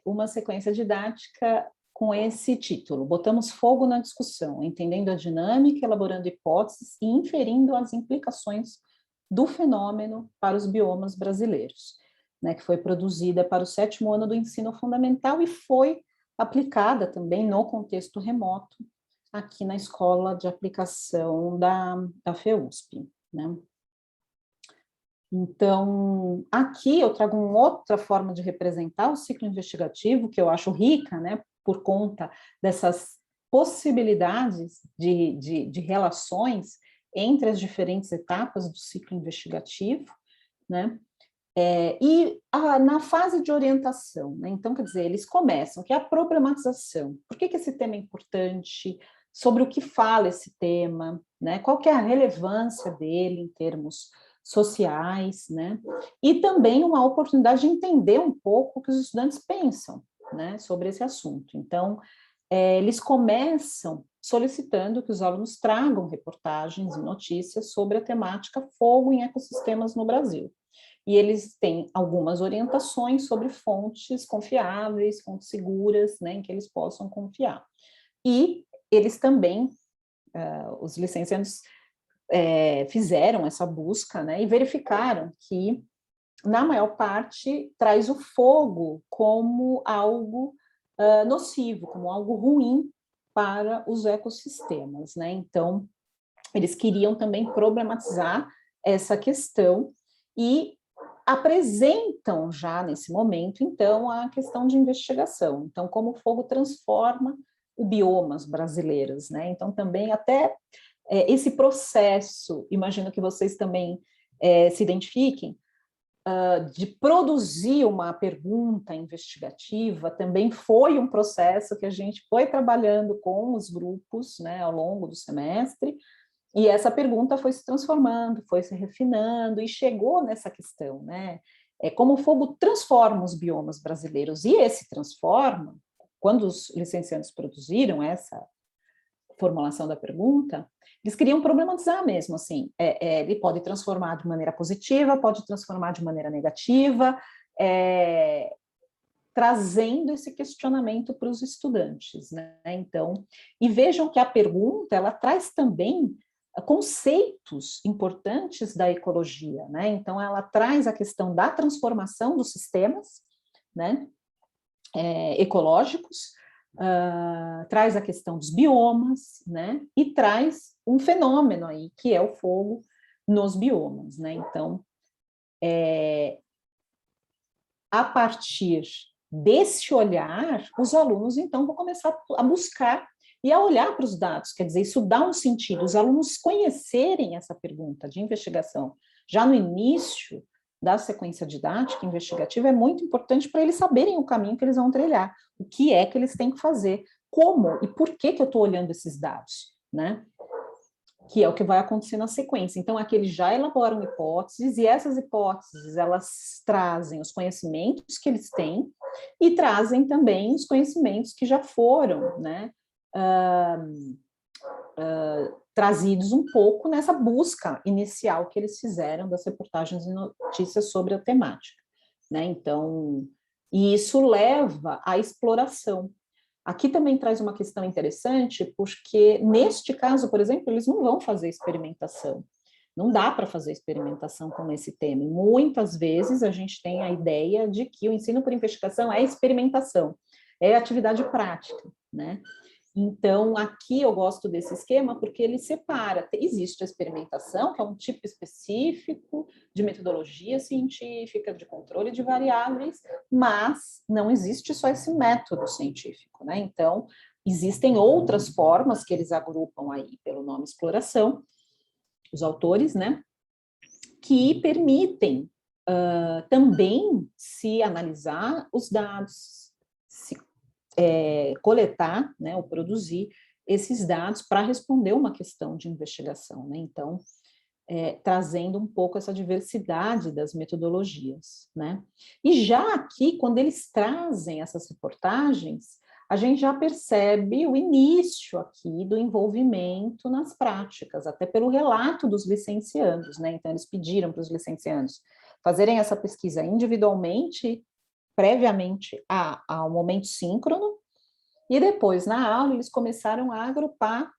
uma sequência didática com esse título: Botamos Fogo na Discussão, entendendo a dinâmica, elaborando hipóteses e inferindo as implicações do fenômeno para os biomas brasileiros, né, que foi produzida para o 7º ano do ensino fundamental e foi aplicada também no contexto remoto aqui na Escola de Aplicação da FEUSP, né? Então, aqui eu trago uma outra forma de representar o ciclo investigativo, que eu acho rica, né, por conta dessas possibilidades de relações entre as diferentes etapas do ciclo investigativo, né, na fase de orientação, né, então, quer dizer, eles começam, que é a problematização. Por que esse tema é importante? Sobre o que fala esse tema, né, qual que é a relevância dele em termos sociais, né? E também uma oportunidade de entender um pouco o que os estudantes pensam, né, sobre esse assunto. Então, eles começam solicitando que os alunos tragam reportagens e notícias sobre a temática fogo em ecossistemas no Brasil. E eles têm algumas orientações sobre fontes confiáveis, fontes seguras, né, em que eles possam confiar. E eles também, os licenciados, fizeram essa busca, né, e verificaram que, na maior parte, traz o fogo como algo nocivo, como algo ruim para os ecossistemas, né? Então, eles queriam também problematizar essa questão e apresentam já nesse momento, então, a questão de investigação. Então, como o fogo transforma os biomas brasileiros, né? Então, também até esse processo, imagino que vocês também se identifiquem, de produzir uma pergunta investigativa, também foi um processo que a gente foi trabalhando com os grupos, né, ao longo do semestre, e essa pergunta foi se transformando, foi se refinando, e chegou nessa questão, né, como o fogo transforma os biomas brasileiros, e esse transforma, quando os licenciados produziram essa formulação da pergunta, eles queriam problematizar mesmo, assim, ele pode transformar de maneira positiva, pode transformar de maneira negativa, trazendo esse questionamento para os estudantes, né? Então, e vejam que a pergunta, ela traz também conceitos importantes da ecologia, né? Então, ela traz a questão da transformação dos sistemas, né, ecológicos, traz a questão dos biomas, né, e traz um fenômeno aí, que é o fogo nos biomas, né. Então, a partir desse olhar, os alunos, então, vão começar a buscar e a olhar para os dados, quer dizer, isso dá um sentido, os alunos conhecerem essa pergunta de investigação já no início da sequência didática investigativa é muito importante para eles saberem o caminho que eles vão trilhar, o que é que eles têm que fazer, como e por que eu estou olhando esses dados, né? Que é o que vai acontecer na sequência. Então, aqui eles já elaboram hipóteses, e essas hipóteses, elas trazem os conhecimentos que eles têm, e trazem também os conhecimentos que já foram, né, trazidos um pouco nessa busca inicial que eles fizeram das reportagens e notícias sobre a temática, né? Então, e isso leva à exploração. Aqui também traz uma questão interessante, porque neste caso, por exemplo, eles não vão fazer experimentação. Não dá para fazer experimentação com esse tema. E muitas vezes a gente tem a ideia de que o ensino por investigação é experimentação, é atividade prática, né? Então, aqui eu gosto desse esquema porque ele separa. Existe a experimentação, que é um tipo específico de metodologia científica, de controle de variáveis, mas não existe só esse método científico, né? Então, existem outras formas que eles agrupam aí pelo nome exploração, os autores, né? Que permitem também se analisar os dados, se coletar, né, ou produzir esses dados para responder uma questão de investigação, né? Então, trazendo um pouco essa diversidade das metodologias, né? E já aqui, quando eles trazem essas reportagens, a gente já percebe o início aqui do envolvimento nas práticas, até pelo relato dos licenciandos, né? Então, eles pediram para os licenciandos fazerem essa pesquisa individualmente, previamente ao momento síncrono, e depois, na aula, eles começaram a agrupar,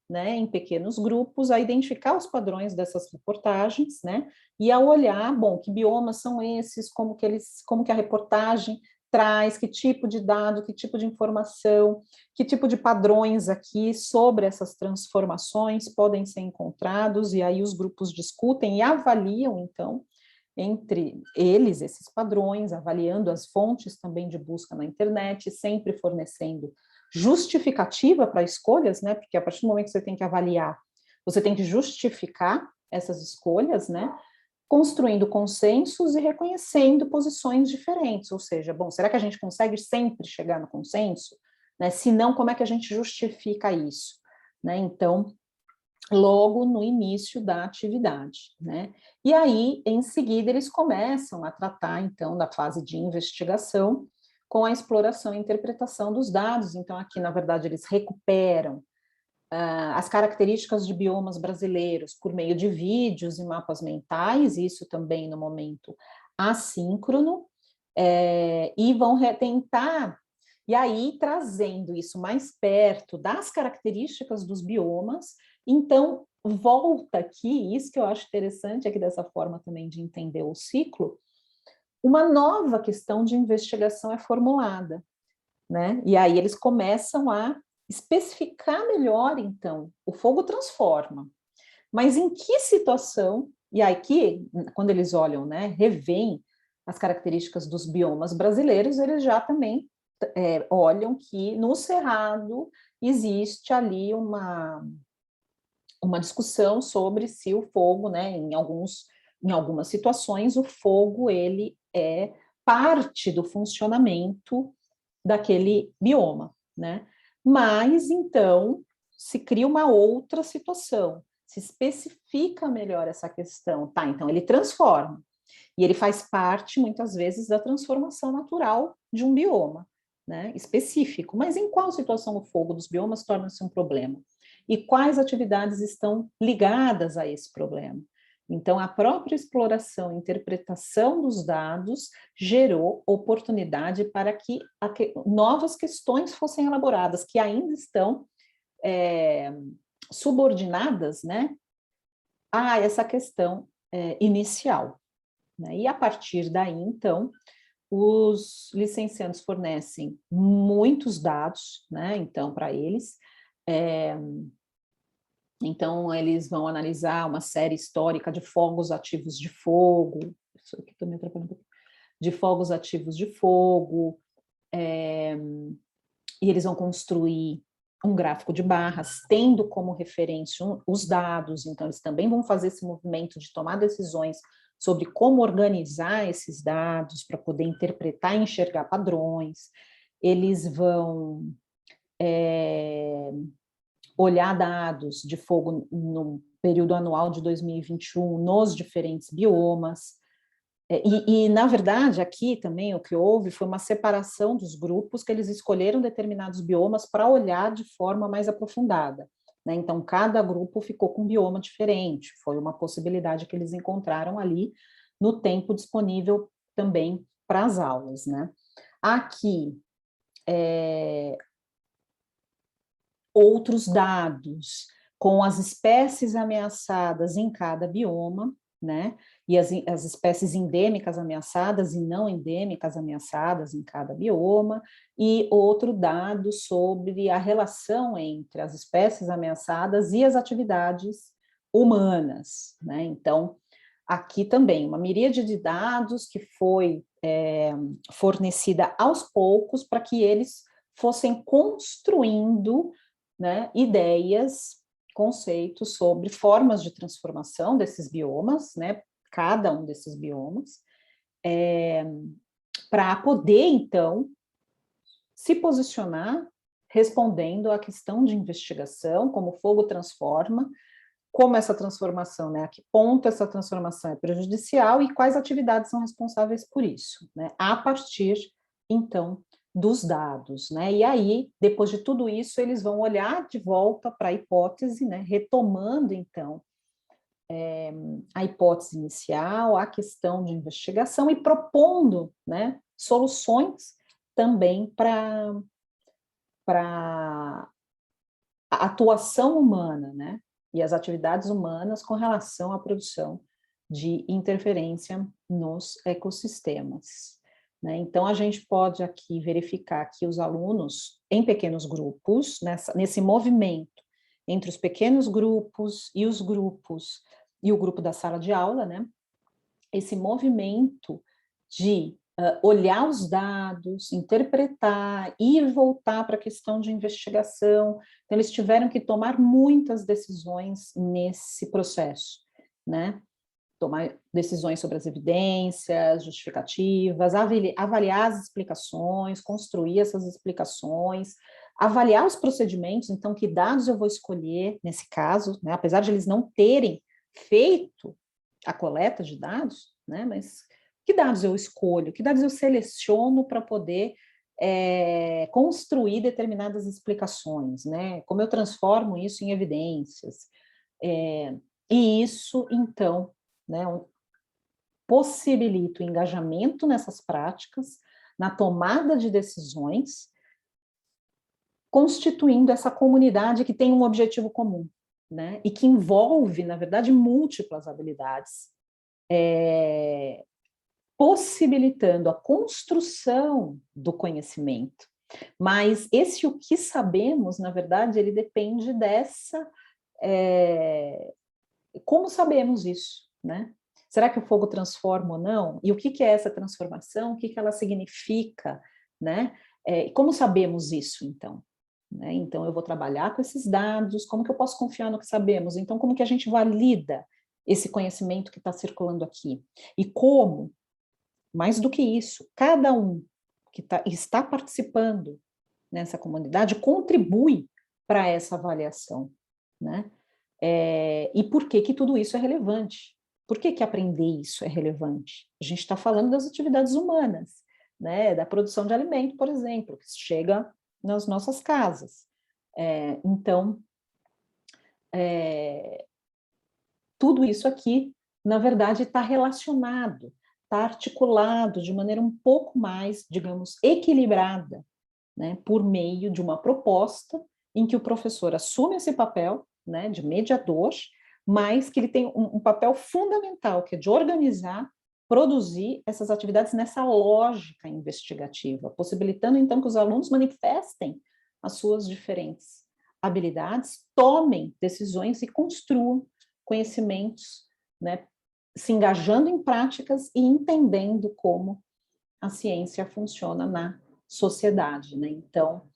né, em pequenos grupos, a identificar os padrões dessas reportagens, né, e a olhar, bom, que biomas são esses, como que a reportagem traz, que tipo de dado, que tipo de informação, que tipo de padrões aqui sobre essas transformações podem ser encontrados, e aí os grupos discutem e avaliam, então, entre eles, esses padrões, avaliando as fontes também de busca na internet, sempre fornecendo justificativa para escolhas, né? Porque a partir do momento que você tem que avaliar, você tem que justificar essas escolhas, né? Construindo consensos e reconhecendo posições diferentes, ou seja, bom, será que a gente consegue sempre chegar no consenso? Né? Se não, como é que a gente justifica isso? Né? Então, logo no início da atividade, né? E aí, em seguida, eles começam a tratar, então, da fase de investigação com a exploração e interpretação dos dados. Então, aqui, na verdade, eles recuperam as características de biomas brasileiros por meio de vídeos e mapas mentais, isso também no momento assíncrono, e vão tentar, e aí trazendo isso mais perto das características dos biomas. Então, volta aqui, isso que eu acho interessante aqui dessa forma também de entender o ciclo, uma nova questão de investigação é formulada, né? E aí eles começam a especificar melhor, então, o fogo transforma, mas em que situação, e aí que, quando eles olham, né, revêem as características dos biomas brasileiros, eles já também olham que no Cerrado existe ali uma discussão sobre se o fogo, né, em algumas situações, o fogo ele é parte do funcionamento daquele bioma, né? Mas, então, se cria uma outra situação, se especifica melhor essa questão, tá? Então, ele transforma, e ele faz parte, muitas vezes, da transformação natural de um bioma, né? Específico. Mas em qual situação o fogo dos biomas torna-se um problema? E quais atividades estão ligadas a esse problema? Então, a própria exploração e interpretação dos dados gerou oportunidade para que novas questões fossem elaboradas, que ainda estão subordinadas, né, a essa questão inicial. Né? E a partir daí, então, os licenciandos fornecem muitos dados, né, então, para eles. Então, eles vão analisar uma série histórica de fogos ativos de fogo, isso aqui também atrapalha um pouco, de fogos ativos de fogo, e eles vão construir um gráfico de barras, tendo como referência os dados, então eles também vão fazer esse movimento de tomar decisões sobre como organizar esses dados para poder interpretar e enxergar padrões. Eles vão olhar dados de fogo no período anual de 2021 nos diferentes biomas. Na verdade, aqui também o que houve foi uma separação dos grupos, que eles escolheram determinados biomas para olhar de forma mais aprofundada. Né? Então, cada grupo ficou com um bioma diferente, foi uma possibilidade que eles encontraram ali no tempo disponível também para as aulas. Né? Aqui, outros dados com as espécies ameaçadas em cada bioma, né? E as espécies endêmicas ameaçadas e não endêmicas ameaçadas em cada bioma, e outro dado sobre a relação entre as espécies ameaçadas e as atividades humanas, né? Então, aqui também, uma miríade de dados que foi fornecida aos poucos para que eles fossem construindo, né, ideias, conceitos sobre formas de transformação desses biomas, né, cada um desses biomas, para poder, então, se posicionar, respondendo à questão de investigação, como o fogo transforma, como essa transformação, né, a que ponto essa transformação é prejudicial e quais atividades são responsáveis por isso, né, a partir, então, dos dados, né, e aí, depois de tudo isso, eles vão olhar de volta para a hipótese, né, retomando, então, a hipótese inicial, a questão de investigação e propondo, né, soluções também para a atuação humana, né, e as atividades humanas com relação à produção de interferência nos ecossistemas, né? Então, a gente pode aqui verificar que os alunos, em pequenos grupos, nesse movimento entre os pequenos grupos e os grupos, e o grupo da sala de aula, né? Esse movimento de olhar os dados, interpretar, ir voltar para a questão de investigação. Então, eles tiveram que tomar muitas decisões nesse processo, né? Tomar decisões sobre as evidências, justificativas, avaliar as explicações, construir essas explicações, avaliar os procedimentos, então, que dados eu vou escolher nesse caso, né? Apesar de eles não terem feito a coleta de dados, né? Mas que dados eu escolho, que dados eu seleciono para poder construir determinadas explicações, né? Como eu transformo isso em evidências. E isso, então, né, possibilita o engajamento nessas práticas, na tomada de decisões, constituindo essa comunidade que tem um objetivo comum, né? E que envolve, na verdade, múltiplas habilidades, possibilitando a construção do conhecimento. Mas esse o que sabemos, na verdade, ele depende dessa... como sabemos isso, né? Será que o fogo transforma ou não? E o que é essa transformação? O que ela significa, né? Como sabemos isso, então? Né? Então, eu vou trabalhar com esses dados, como que eu posso confiar no que sabemos? Então, como que a gente valida esse conhecimento que está circulando aqui? E como, mais do que isso, cada um que está participando nessa comunidade contribui para essa avaliação, né? E por que tudo isso é relevante? Por que aprender isso é relevante? A gente está falando das atividades humanas, né? Da produção de alimento, por exemplo, que chega nas nossas casas. Então, tudo isso aqui, na verdade, está relacionado, está articulado de maneira um pouco mais, digamos, equilibrada, né? Por meio de uma proposta em que o professor assume esse papel, né, de mediador, mas que ele tem um papel fundamental, que é de organizar, produzir essas atividades nessa lógica investigativa, possibilitando, então, que os alunos manifestem as suas diferentes habilidades, tomem decisões e construam conhecimentos, né, se engajando em práticas e entendendo como a ciência funciona na sociedade, né? Então,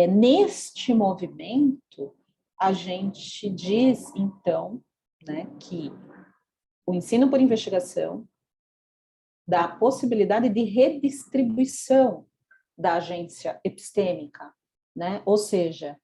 neste movimento, a gente diz, então, né, que o ensino por investigação dá a possibilidade de redistribuição da agência epistêmica, né? Ou seja,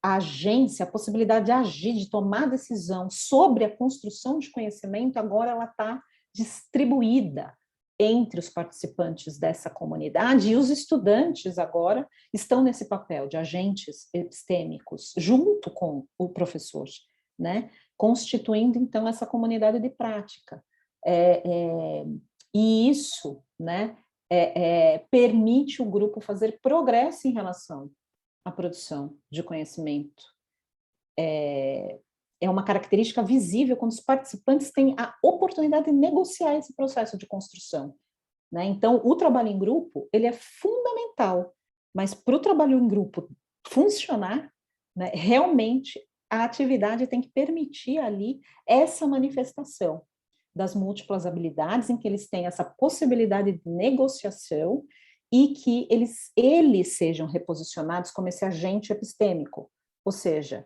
a agência, a possibilidade de agir, de tomar decisão sobre a construção de conhecimento, agora ela está distribuída entre os participantes dessa comunidade, e os estudantes agora estão nesse papel de agentes epistêmicos, junto com o professor, né? Constituindo, então, essa comunidade de prática. E isso, né, permite o grupo fazer progresso em relação à produção de conhecimento. É uma característica visível quando os participantes têm a oportunidade de negociar esse processo de construção, né? Então, o trabalho em grupo, ele é fundamental, mas para o trabalho em grupo funcionar, né, realmente a atividade tem que permitir ali essa manifestação das múltiplas habilidades, em que eles têm essa possibilidade de negociação e que eles sejam reposicionados como esse agente epistêmico, ou seja,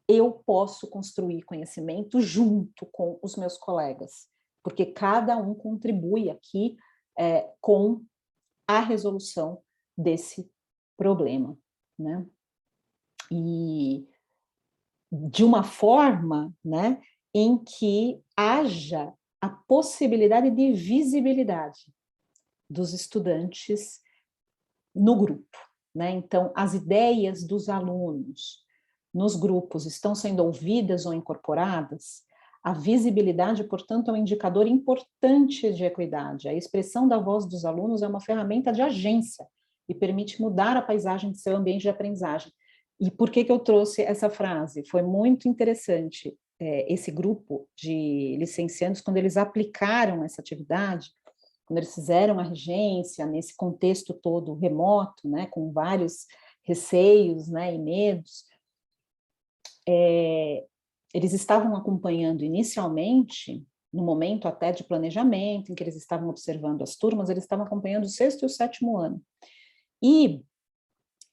eu posso construir conhecimento junto com os meus colegas, porque cada um contribui aqui com a resolução desse problema, né? E de uma forma, né, em que haja a possibilidade de visibilidade dos estudantes no grupo, né? Então, as ideias dos alunos nos grupos estão sendo ouvidas ou incorporadas. A visibilidade, portanto, é um indicador importante de equidade. A expressão da voz dos alunos é uma ferramenta de agência e permite mudar a paisagem de seu ambiente de aprendizagem. E por que eu trouxe essa frase? Foi muito interessante esse grupo de licenciandos, quando eles aplicaram essa atividade, quando eles fizeram a regência nesse contexto todo remoto, né, com vários receios, né, e medos, eles estavam acompanhando inicialmente, no momento até de planejamento, em que eles estavam observando as turmas, eles estavam acompanhando o 6º e o 7º ano. E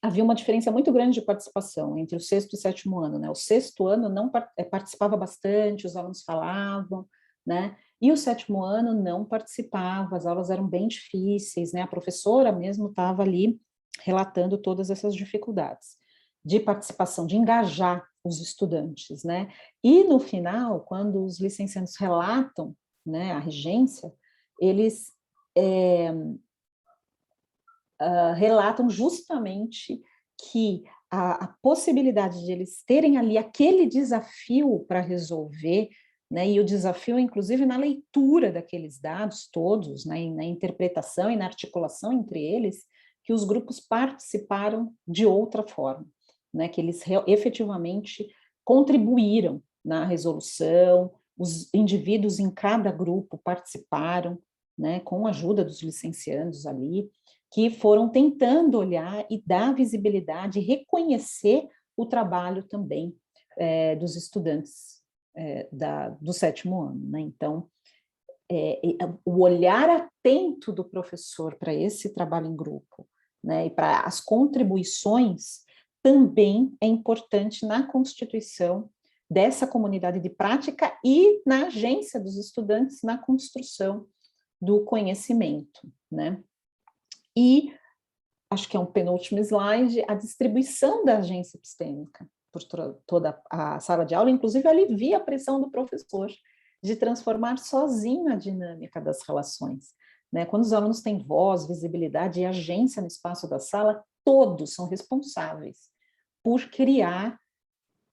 havia uma diferença muito grande de participação entre o 6º e o 7º ano, né? O 6º ano não participava bastante, os alunos falavam, né? E o 7º ano não participava, as aulas eram bem difíceis, né? A professora mesmo estava ali relatando todas essas dificuldades de participação, de engajar os estudantes, né? E no final, quando os licenciados relatam, né, a regência, eles relatam justamente que a possibilidade de eles terem ali aquele desafio para resolver, né, e o desafio, inclusive, na leitura daqueles dados todos, né, na interpretação e na articulação entre eles, que os grupos participaram de outra forma, né, que eles efetivamente contribuíram na resolução, os indivíduos em cada grupo participaram, né, com a ajuda dos licenciandos ali, que foram tentando olhar e dar visibilidade, reconhecer o trabalho também dos estudantes do 7º ano, né? Então, o olhar atento do professor para esse trabalho em grupo, né, e para as contribuições, também é importante na constituição dessa comunidade de prática e na agência dos estudantes na construção do conhecimento, né? E, acho que é um penúltimo slide, a distribuição da agência epistêmica por toda a sala de aula, inclusive alivia a pressão do professor de transformar sozinho a dinâmica das relações, né? Quando os alunos têm voz, visibilidade e agência no espaço da sala, todos são responsáveis por criar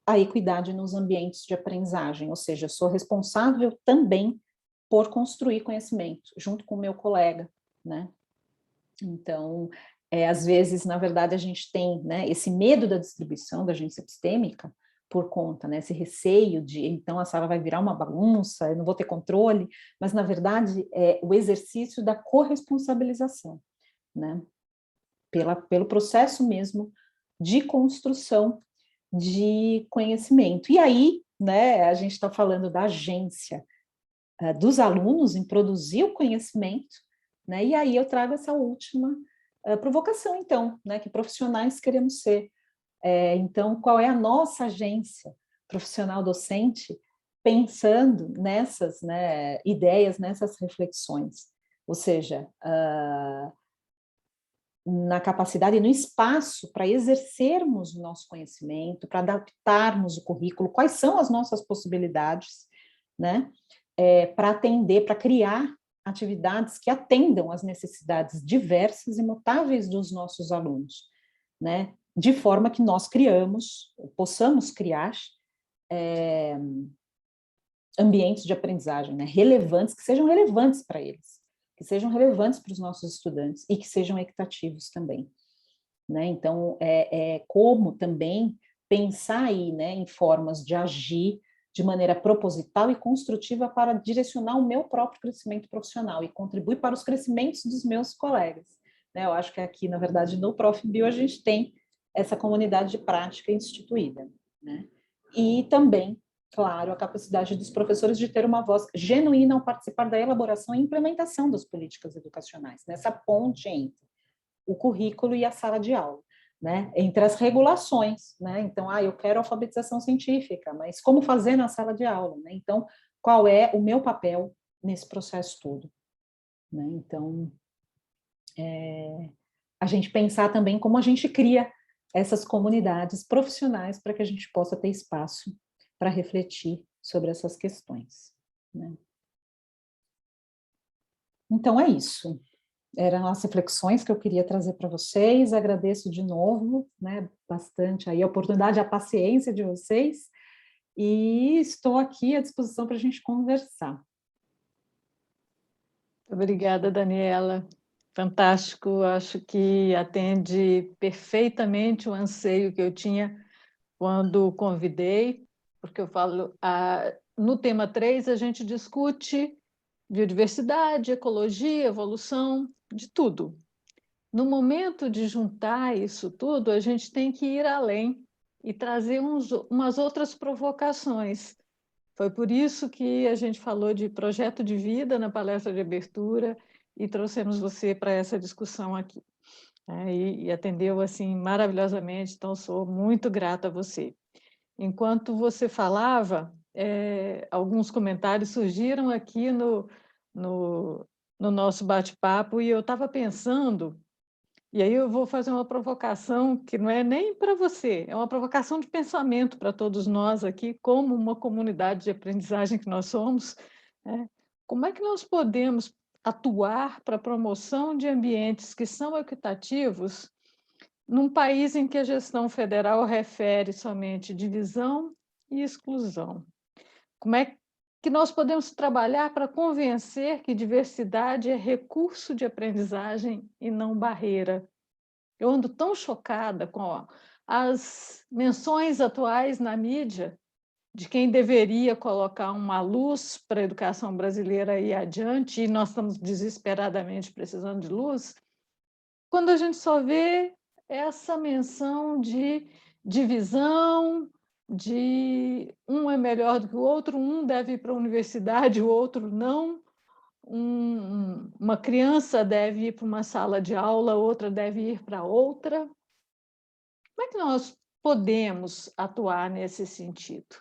a equidade nos ambientes de aprendizagem, ou seja, eu sou responsável também por construir conhecimento, junto com o meu colega, né? Então, às vezes, na verdade, a gente tem, né, esse medo da distribuição da agência epistêmica por conta, né, esse receio de, então, a sala vai virar uma bagunça, eu não vou ter controle, mas, na verdade, é o exercício da corresponsabilização, né, pelo processo mesmo de construção de conhecimento. E aí, né, a gente está falando da agência dos alunos em produzir o conhecimento, né? E aí eu trago essa última provocação, então, né? Que profissionais queremos ser. Então, qual é a nossa agência profissional docente pensando nessas, né, ideias, nessas reflexões? Ou seja, na capacidade, no espaço para exercermos o nosso conhecimento, para adaptarmos o currículo, quais são as nossas possibilidades, né? Para atender, para criar atividades que atendam às necessidades diversas e mutáveis dos nossos alunos, né? De forma que nós possamos criar ambientes de aprendizagem, né? Relevantes, que sejam relevantes para eles, que sejam relevantes para os nossos estudantes e que sejam equitativos também, né? Então, como também pensar aí, né, em formas de agir de maneira proposital e construtiva para direcionar o meu próprio crescimento profissional e contribuir para os crescimentos dos meus colegas, né? Eu acho que aqui, na verdade, no ProfBio a gente tem essa comunidade de prática instituída, né? E também, claro, a capacidade dos professores de ter uma voz genuína ao participar da elaboração e implementação das políticas educacionais, nessa ponte entre o currículo e a sala de aula, né? Entre as regulações, né? Então, eu quero alfabetização científica, mas como fazer na sala de aula, né? Então, qual é o meu papel nesse processo todo, né? Então, a gente pensar também como a gente cria essas comunidades profissionais para que a gente possa ter espaço para refletir sobre essas questões, né? Então é isso. Eram as reflexões que eu queria trazer para vocês. Agradeço de novo, né, bastante aí a oportunidade, a paciência de vocês, e estou aqui à disposição para a gente conversar. Obrigada, Daniela. Fantástico, acho que atende perfeitamente o anseio que eu tinha quando convidei, porque eu falo, no tema 3 a gente discute biodiversidade, ecologia, evolução, de tudo. No momento de juntar isso tudo, a gente tem que ir além e trazer umas outras provocações. Foi por isso que a gente falou de projeto de vida na palestra de abertura e trouxemos você para essa discussão aqui, né? E atendeu assim maravilhosamente, então sou muito grata a você. Enquanto você falava, alguns comentários surgiram aqui no, no nosso bate-papo e eu estava pensando, e aí eu vou fazer uma provocação que não é nem para você, é uma provocação de pensamento para todos nós aqui, como uma comunidade de aprendizagem que nós somos, né? Como é que nós podemos atuar para a promoção de ambientes que são equitativos num país em que a gestão federal refere somente divisão e exclusão? Como é que nós podemos trabalhar para convencer que diversidade é recurso de aprendizagem e não barreira? Eu ando tão chocada com as menções atuais na mídia de quem deveria colocar uma luz para a educação brasileira ir adiante, e nós estamos desesperadamente precisando de luz, quando a gente só vê essa menção de divisão, de um é melhor do que o outro, um deve ir para a universidade, o outro não, uma criança deve ir para uma sala de aula, outra deve ir para outra. Como é que nós podemos atuar nesse sentido?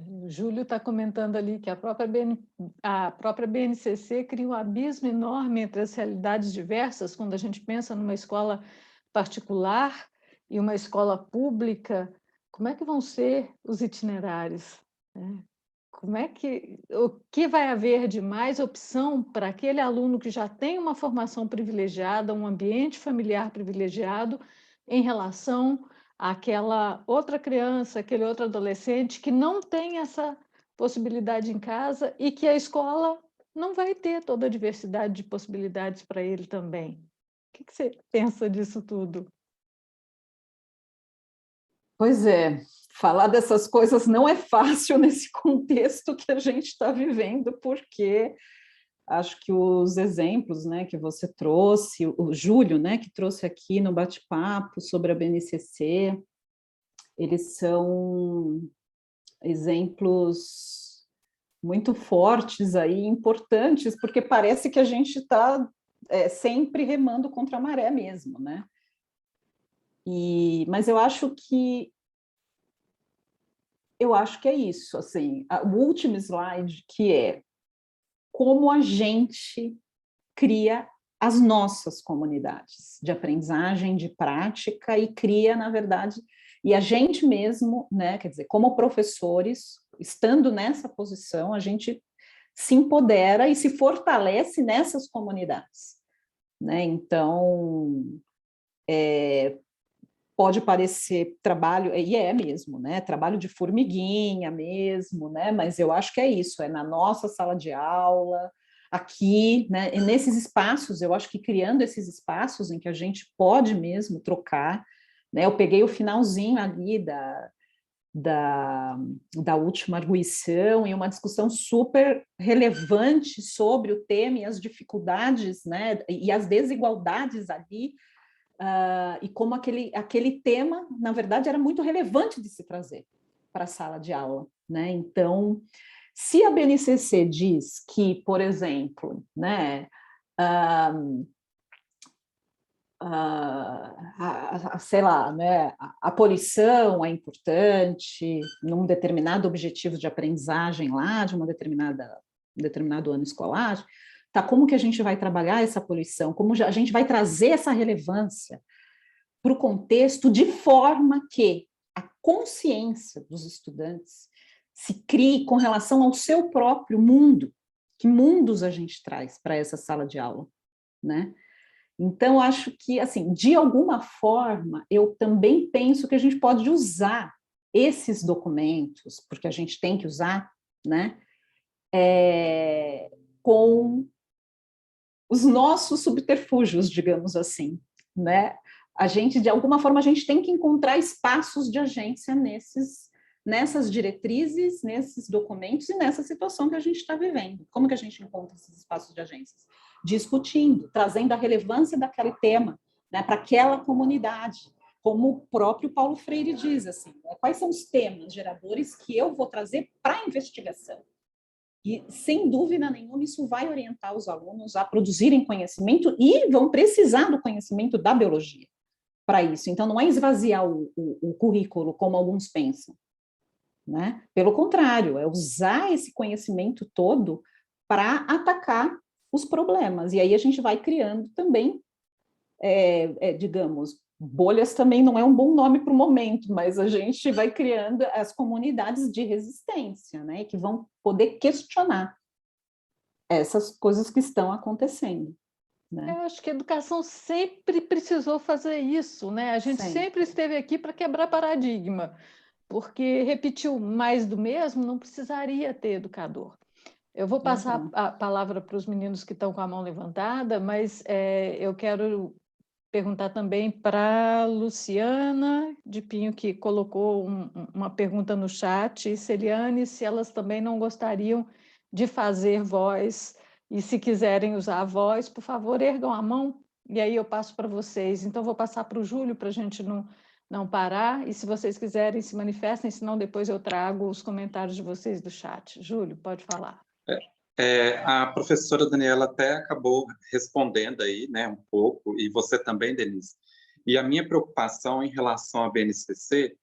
O Júlio está comentando ali que a própria BNCC cria um abismo enorme entre as realidades diversas quando a gente pensa numa escola particular e uma escola pública. Como é que vão ser os itinerários, né? O que vai haver de mais opção para aquele aluno que já tem uma formação privilegiada, um ambiente familiar privilegiado, em relação àquela outra criança, aquele outro adolescente que não tem essa possibilidade em casa e que a escola não vai ter toda a diversidade de possibilidades para ele também? O que você pensa disso tudo? Pois é, falar dessas coisas não é fácil nesse contexto que a gente está vivendo, porque acho que os exemplos, né, que você trouxe, o Júlio, né, que trouxe aqui no bate-papo sobre a BNCC, eles são exemplos muito fortes aí, importantes, porque parece que a gente está sempre remando contra a maré mesmo, né? Mas eu acho que é isso, assim, o último slide, que é como a gente cria as nossas comunidades de aprendizagem, de prática, e cria, na verdade, e a gente mesmo, né, quer dizer, como professores, estando nessa posição, a gente se empodera e se fortalece nessas comunidades, né? Então, pode parecer trabalho, e é mesmo, né? Trabalho de formiguinha mesmo, né? Mas eu acho que é isso, é na nossa sala de aula, aqui, né? E nesses espaços, eu acho que criando esses espaços em que a gente pode mesmo trocar, né? Eu peguei o finalzinho ali da última arguição e uma discussão super relevante sobre o tema e as dificuldades, né? E as desigualdades ali. E como aquele tema, na verdade, era muito relevante de se trazer para a sala de aula, né? Então, se a BNCC diz que, por exemplo, né, sei lá, né, a polição é importante num determinado objetivo de aprendizagem lá, de um determinado ano escolar, tá, como que a gente vai trabalhar essa poluição, como a gente vai trazer essa relevância para o contexto de forma que a consciência dos estudantes se crie com relação ao seu próprio mundo, que mundos a gente traz para essa sala de aula, né? Então, acho que, assim, de alguma forma, eu também penso que a gente pode usar esses documentos, porque a gente tem que usar, né, com os nossos subterfúgios, digamos assim, né? A gente, de alguma forma, a gente tem que encontrar espaços de agência nessas diretrizes, nesses documentos e nessa situação que a gente está vivendo. Como que a gente encontra esses espaços de agências? Discutindo, trazendo a relevância daquele tema, né, para aquela comunidade, como o próprio Paulo Freire diz, assim, né, quais são os temas geradores que eu vou trazer para a investigação? E, sem dúvida nenhuma, isso vai orientar os alunos a produzirem conhecimento e vão precisar do conhecimento da biologia para isso. Então, não é esvaziar o currículo, como alguns pensam, né? Pelo contrário, é usar esse conhecimento todo para atacar os problemas. E aí a gente vai criando também, digamos, bolhas também não é um bom nome para o momento, mas a gente vai criando as comunidades de resistência, né? Que vão poder questionar essas coisas que estão acontecendo. Né? Eu acho que a educação sempre precisou fazer isso, né? A gente sempre esteve aqui para quebrar paradigma, porque repetiu mais do mesmo, não precisaria ter educador. Eu vou passar a palavra para os meninos que estão com a mão levantada, mas eu quero perguntar também para a Luciana de Pinho, que colocou uma pergunta no chat, e Celiane, se elas também não gostariam de fazer voz, e se quiserem usar a voz, por favor, ergam a mão, e aí eu passo para vocês. Então, vou passar para o Júlio, para a gente não parar, e se vocês quiserem, se manifestem, senão depois eu trago os comentários de vocês do chat. Júlio, pode falar. A professora Daniela até acabou respondendo aí, né, um pouco, e você também, Denise. E a minha preocupação em relação à BNCC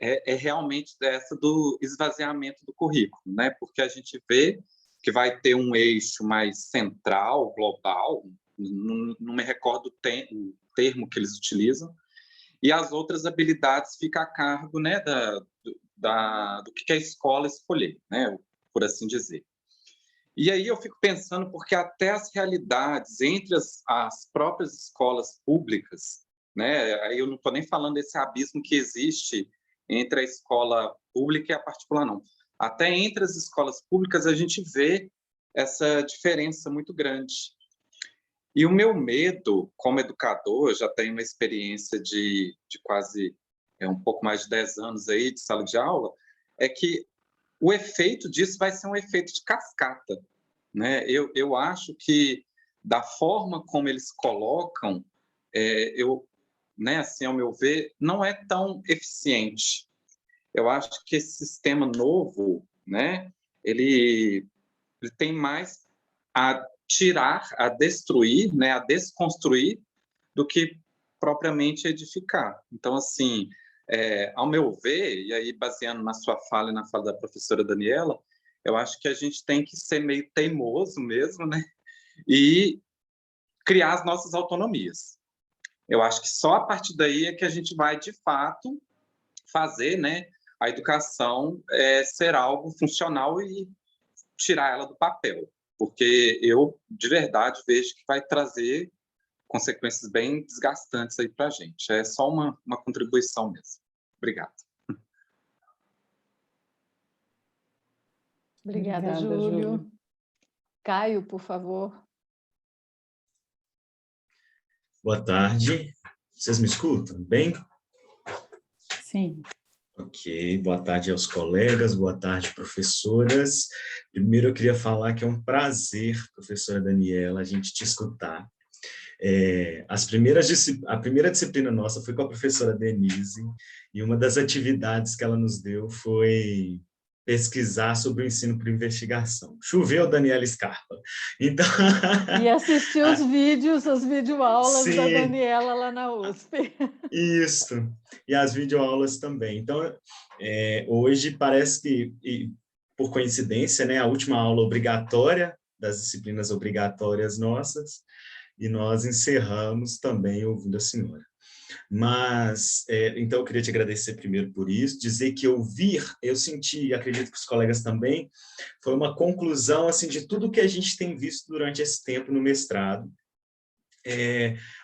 é realmente essa do esvaziamento do currículo, né, porque a gente vê que vai ter um eixo mais central, global, não me recordo o termo que eles utilizam, e as outras habilidades ficam a cargo, né, do que a escola escolher, né, por assim dizer. E aí eu fico pensando, porque até as realidades entre as próprias escolas públicas, né, aí eu não estou nem falando desse abismo que existe entre a escola pública e a particular, não. Até entre as escolas públicas a gente vê essa diferença muito grande. E o meu medo, como educador, eu já tenho uma experiência de quase um pouco mais de 10 anos aí de sala de aula, é que o efeito disso vai ser um efeito de cascata, né? Eu acho que, da forma como eles colocam, né, assim, ao meu ver, não é tão eficiente. Eu acho que esse sistema novo, né, ele tem mais a tirar, a destruir, né, a desconstruir, do que propriamente edificar. Então, assim, ao meu ver, e aí baseando na sua fala e na fala da professora Daniela, eu acho que a gente tem que ser meio teimoso mesmo, né, e criar as nossas autonomias. Eu acho que só a partir daí é que a gente vai, de fato, fazer, né, a educação ser algo funcional e tirar ela do papel, porque eu, de verdade, vejo que vai trazer consequências bem desgastantes aí para a gente. É só uma contribuição mesmo. Obrigado. Obrigada, Júlio. Caio, por favor. Boa tarde. Vocês me escutam bem? Sim. Ok, boa tarde aos colegas, boa tarde, professoras. Primeiro, eu queria falar que é um prazer, professora Daniela, a gente te escutar. A primeira disciplina nossa foi com a professora Denise, e uma das atividades que ela nos deu foi pesquisar sobre o ensino por investigação. Choveu Daniela Scarpa. Então... E assistir os vídeos, as videoaulas da Sim, Daniela lá na USP. isso, e as videoaulas também. Então, hoje parece que, por coincidência, né, a última aula obrigatória das disciplinas obrigatórias nossas, e nós encerramos também ouvindo a senhora. Mas, então, eu queria te agradecer primeiro por isso, dizer que eu senti, e acredito que os colegas também, foi uma conclusão assim, de tudo que a gente tem visto durante esse tempo no mestrado.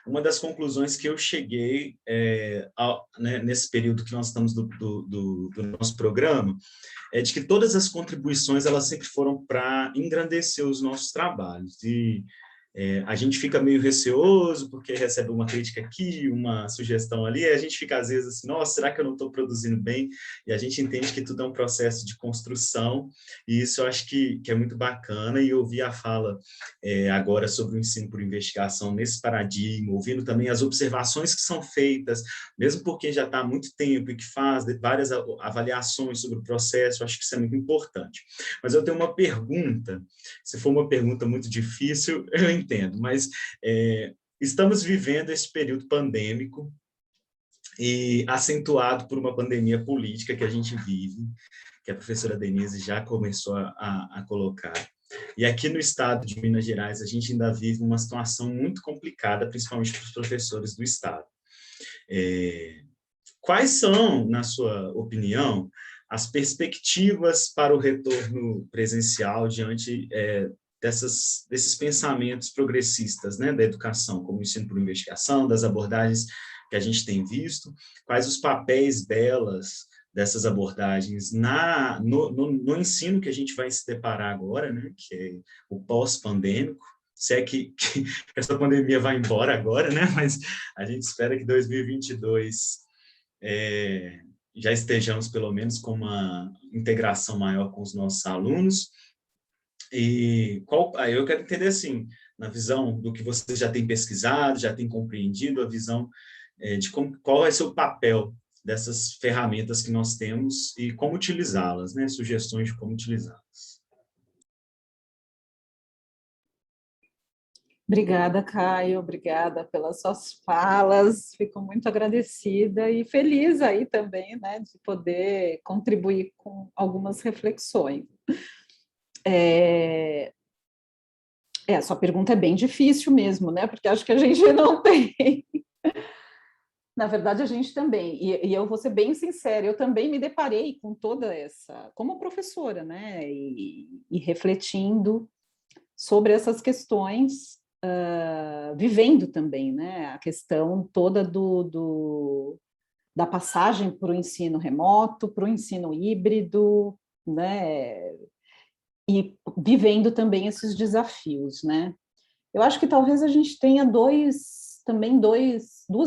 Uma das conclusões que eu cheguei né, nesse período que nós estamos do nosso programa é de que todas as contribuições elas sempre foram para engrandecer os nossos trabalhos, e a gente fica meio receoso porque recebe uma crítica aqui, uma sugestão ali, e a gente fica às vezes assim, nossa, será que eu não estou produzindo bem? E a gente entende que tudo é um processo de construção, e isso eu acho que é muito bacana, e ouvir a fala agora sobre o ensino por investigação nesse paradigma, ouvindo também as observações que são feitas, mesmo por quem já está há muito tempo e que faz várias avaliações sobre o processo, eu acho que isso é muito importante. Mas eu tenho uma pergunta, se for uma pergunta muito difícil, eu entendo, mas estamos vivendo esse período pandêmico e acentuado por uma pandemia política que a gente vive, que a professora Denise já começou a colocar. E aqui no estado de Minas Gerais, a gente ainda vive uma situação muito complicada, principalmente para os professores do estado. Quais são, na sua opinião, as perspectivas para o retorno presencial diante desses pensamentos progressistas, né, da educação, como o ensino por investigação, das abordagens que a gente tem visto, quais os papéis dessas abordagens no ensino que a gente vai se deparar agora, né, que é o pós-pandêmico, se é que essa pandemia vai embora agora, né, mas a gente espera que 2022 já estejamos, pelo menos, com uma integração maior com os nossos alunos. E eu quero entender, assim, na visão do que você já tem pesquisado, já tem compreendido, a visão de qual vai ser o papel dessas ferramentas que nós temos e como utilizá-las, né? Sugestões de como utilizá-las. Obrigada, Caio, obrigada pelas suas falas, fico muito agradecida e feliz aí também, né, de poder contribuir com algumas reflexões. Sua pergunta é bem difícil mesmo, né, porque acho que a gente não tem. Na verdade, a gente também, e eu vou ser bem sincera, eu também me deparei com toda essa, como professora, né, e refletindo sobre essas questões, vivendo também, né, a questão toda da passagem para o ensino remoto, para o ensino híbrido, né, e vivendo também esses desafios, né. Eu acho que talvez a gente tenha duas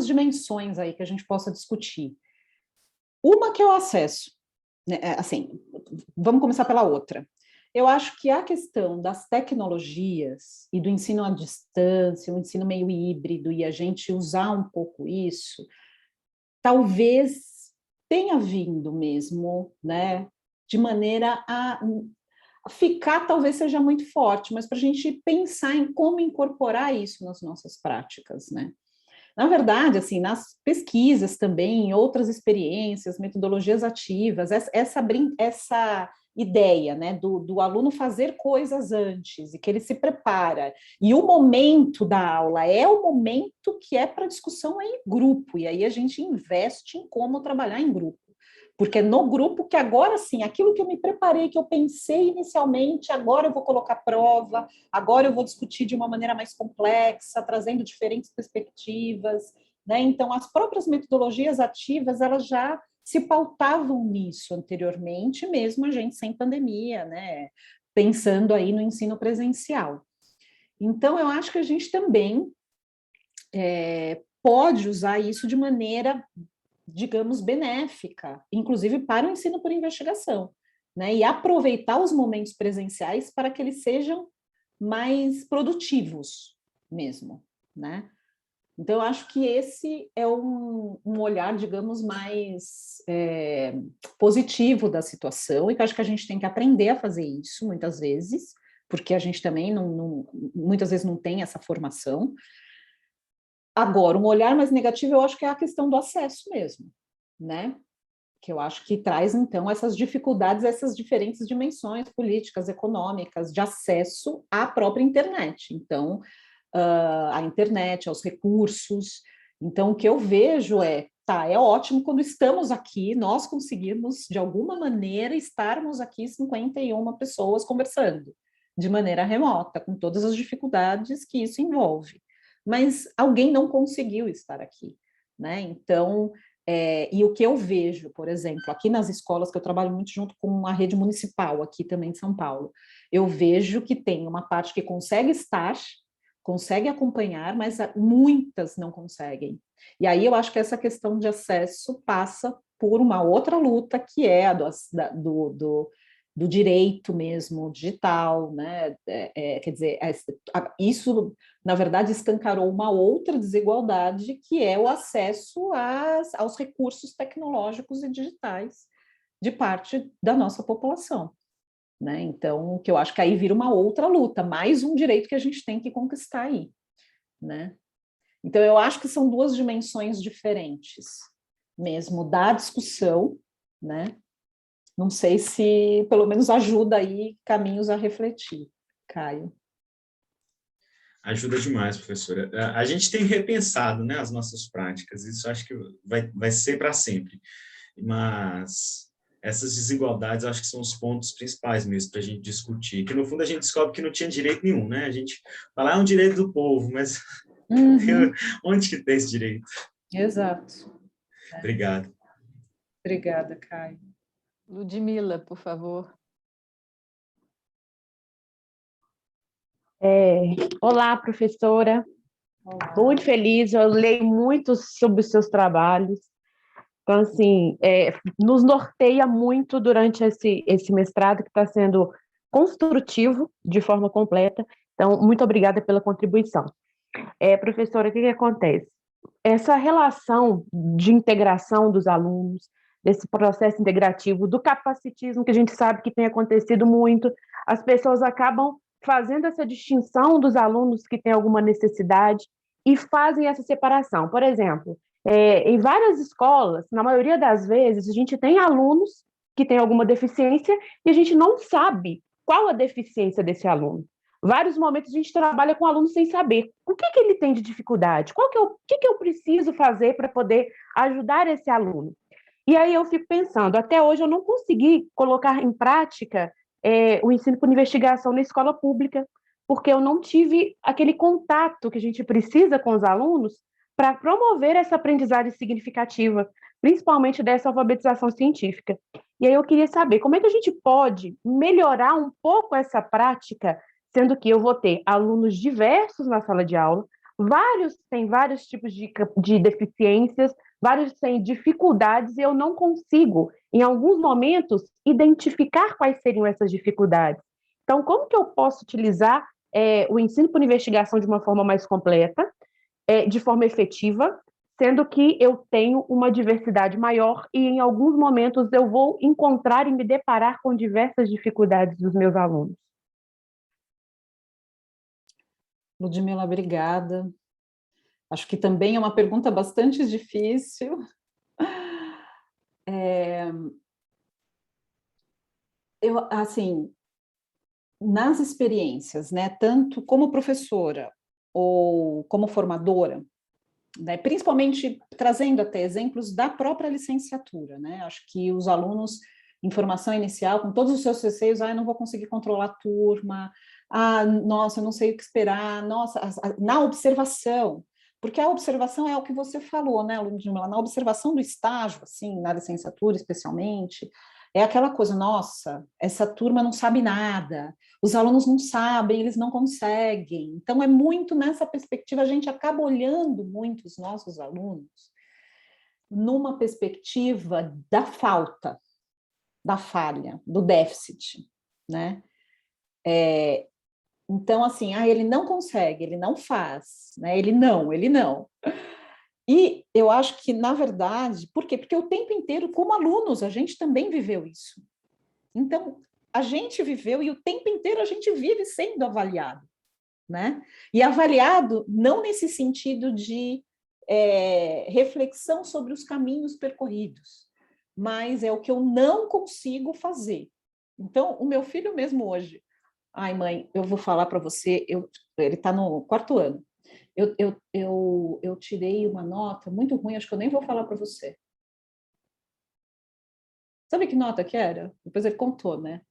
dimensões aí que a gente possa discutir. Uma que é o acesso, né, assim, vamos começar pela outra. Eu acho que a questão das tecnologias e do ensino à distância, o ensino meio híbrido, e a gente usar um pouco isso, talvez tenha vindo mesmo, né, de maneira a ficar, talvez seja muito forte, mas para a gente pensar em como incorporar isso nas nossas práticas, né. Na verdade, assim, nas pesquisas também, em outras experiências, metodologias ativas, essa ideia, né, do aluno fazer coisas antes e que ele se prepara. E o momento da aula é o momento que é para discussão em grupo, e aí a gente investe em como trabalhar em grupo. Porque é no grupo que agora sim, aquilo que eu me preparei, que eu pensei inicialmente, agora eu vou colocar prova, agora eu vou discutir de uma maneira mais complexa, trazendo diferentes perspectivas, né? Então, as próprias metodologias ativas, elas já se pautavam nisso anteriormente, mesmo a gente sem pandemia, né? Pensando aí no ensino presencial. Então, eu acho que a gente também pode usar isso de maneira, digamos, benéfica, inclusive para o ensino por investigação, né? E aproveitar os momentos presenciais para que eles sejam mais produtivos mesmo, né? Então, eu acho que esse é um olhar, digamos, mais positivo da situação, e que eu acho que a gente tem que aprender a fazer isso, muitas vezes, porque a gente também muitas vezes não tem essa formação. Agora, um olhar mais negativo, eu acho que é a questão do acesso mesmo, né? Que eu acho que traz, então, essas dificuldades, essas diferentes dimensões políticas, econômicas, de acesso à própria internet. Então, à internet, aos recursos. Então, o que eu vejo é ótimo quando estamos aqui, nós conseguimos, de alguma maneira, estarmos aqui 51 pessoas conversando, de maneira remota, com todas as dificuldades que isso envolve. Mas alguém não conseguiu estar aqui, né? Então, e o que eu vejo, por exemplo, aqui nas escolas, que eu trabalho muito junto com a rede municipal, aqui também em São Paulo, eu vejo que tem uma parte que consegue estar, consegue acompanhar, mas muitas não conseguem. E aí eu acho que essa questão de acesso passa por uma outra luta, que é a do direito mesmo digital, né? Quer dizer, isso, na verdade, escancarou uma outra desigualdade, que é o acesso aos recursos tecnológicos e digitais de parte da nossa população, né? Então, que eu acho que aí vira uma outra luta, mais um direito que a gente tem que conquistar aí, né? Então, eu acho que são duas dimensões diferentes mesmo da discussão, né? Não sei se, pelo menos, ajuda aí caminhos a refletir, Caio. Ajuda demais, professora. A gente tem repensado, né, as nossas práticas, isso acho que vai ser para sempre, mas essas desigualdades acho que são os pontos principais mesmo para a gente discutir, que no fundo a gente descobre que não tinha direito nenhum, né? A gente fala, é um direito do povo, mas onde que tem esse direito? Exato. Obrigado. Obrigada, Caio. Ludmila, por favor. Olá, professora. Olá. Muito feliz, eu leio muito sobre os seus trabalhos. Então, assim, nos norteia muito durante esse mestrado, que está sendo construtivo de forma completa. Então, muito obrigada pela contribuição. Professora, o que acontece? Essa relação de integração dos alunos, desse processo integrativo, do capacitismo, que a gente sabe que tem acontecido muito, as pessoas acabam fazendo essa distinção dos alunos que têm alguma necessidade e fazem essa separação. Por exemplo, em várias escolas, na maioria das vezes, a gente tem alunos que têm alguma deficiência e a gente não sabe qual a deficiência desse aluno. Vários momentos a gente trabalha com alunos sem saber o que ele tem de dificuldade, o que eu preciso fazer para poder ajudar esse aluno. E aí eu fico pensando, até hoje eu não consegui colocar em prática o ensino por investigação na escola pública, porque eu não tive aquele contato que a gente precisa com os alunos para promover essa aprendizagem significativa, principalmente dessa alfabetização científica. E aí eu queria saber como é que a gente pode melhorar um pouco essa prática, sendo que eu vou ter alunos diversos na sala de aula, vários têm vários tipos de deficiências, vários têm dificuldades, e eu não consigo, em alguns momentos, identificar quais seriam essas dificuldades. Então, como que eu posso utilizar o ensino por investigação de uma forma mais completa, de forma efetiva, sendo que eu tenho uma diversidade maior e, em alguns momentos, eu vou encontrar e me deparar com diversas dificuldades dos meus alunos? Ludmila, obrigada. Acho que também é uma pergunta bastante difícil. Assim, nas experiências, né, tanto como professora ou como formadora, né, principalmente trazendo até exemplos da própria licenciatura, né, acho que os alunos em formação inicial, com todos os seus receios, eu não vou conseguir controlar a turma, nossa, eu não sei o que esperar, nossa, na observação, porque a observação é o que você falou, né, Ludmila, na observação do estágio, assim, na licenciatura especialmente, é aquela coisa, nossa, essa turma não sabe nada, os alunos não sabem, eles não conseguem. Então, é muito nessa perspectiva, a gente acaba olhando muito os nossos alunos numa perspectiva da falta, da falha, do déficit, né? Então, assim, ele não consegue, ele não faz, né? Ele não. E eu acho que, na verdade, por quê? Porque o tempo inteiro, como alunos, a gente também viveu isso. Então, a gente viveu e o tempo inteiro a gente vive sendo avaliado, né? E avaliado não nesse sentido de reflexão sobre os caminhos percorridos, mas é o que eu não consigo fazer. Então, o meu filho mesmo hoje, ai, mãe, eu vou falar para você, ele está no 4º ano. Eu tirei uma nota muito ruim, acho que eu nem vou falar para você. Sabe que nota que era? Depois ele contou, né?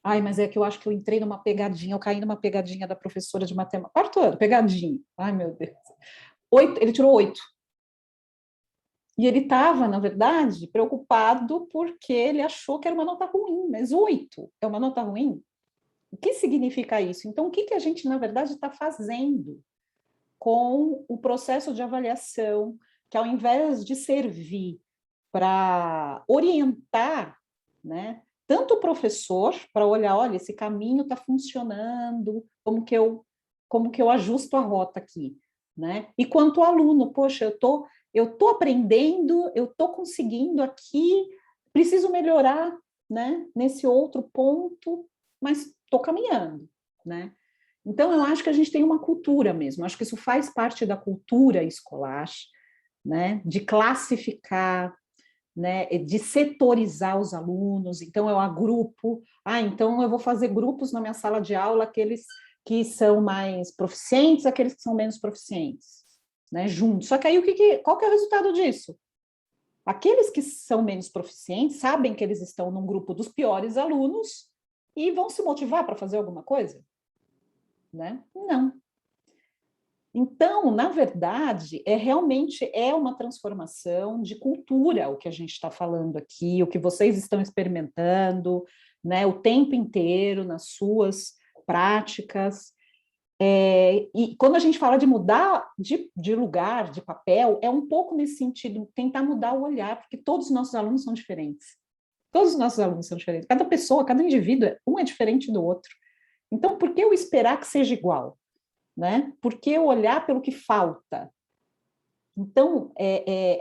Ai, mas é que eu acho que eu entrei numa pegadinha, eu caí numa pegadinha da professora de matemática. 4º ano, pegadinha. Ai, meu Deus. 8, ele tirou 8. E ele estava, na verdade, preocupado porque ele achou que era uma nota ruim, mas 8 é uma nota ruim? O que significa isso? Então, o que a gente, na verdade, está fazendo com o processo de avaliação, que ao invés de servir para orientar, né, tanto o professor, para olhar, olha, esse caminho está funcionando, como que eu ajusto a rota aqui, né? E quanto o aluno, poxa, eu tô aprendendo, eu estou conseguindo aqui, preciso melhorar, né, nesse outro ponto, mas estou caminhando, né? Então, eu acho que a gente tem uma cultura mesmo, acho que isso faz parte da cultura escolar, né, de classificar, né, de setorizar os alunos. Então, eu agrupo, então eu vou fazer grupos na minha sala de aula, aqueles que são mais proficientes, aqueles que são menos proficientes, né, juntos. Só que aí, qual que é o resultado disso? Aqueles que são menos proficientes sabem que eles estão num grupo dos piores alunos e vão se motivar para fazer alguma coisa? Né? Não. Então, na verdade, realmente uma transformação de cultura o que a gente está falando aqui, o que vocês estão experimentando, né, o tempo inteiro nas suas práticas. E quando a gente fala de mudar de lugar, de papel, é um pouco nesse sentido, tentar mudar o olhar, porque todos os nossos alunos são diferentes. Todos os nossos alunos são diferentes. Cada pessoa, cada indivíduo, um é diferente do outro. Então, por que eu esperar que seja igual? Né? Por que eu olhar pelo que falta? Então,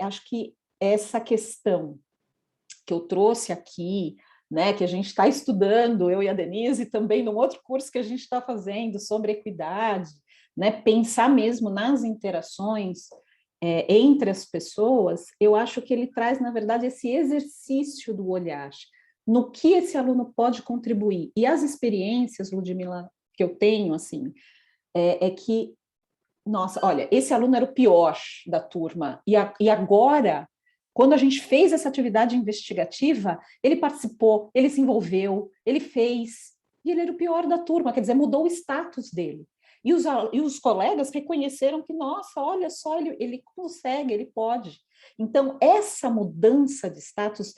acho que essa questão que eu trouxe aqui, né, que a gente está estudando, eu e a Denise, também num outro curso que a gente está fazendo sobre equidade, né, pensar mesmo nas interações entre as pessoas, eu acho que ele traz, na verdade, esse exercício do olhar, no que esse aluno pode contribuir. E as experiências, Ludmila, que eu tenho, assim, que, nossa, olha, esse aluno era o pior da turma, e agora, quando a gente fez essa atividade investigativa, ele participou, ele se envolveu, ele fez, e ele era o pior da turma, quer dizer, mudou o status dele. E os colegas reconheceram que, nossa, olha só, ele consegue, ele pode. Então, essa mudança de status,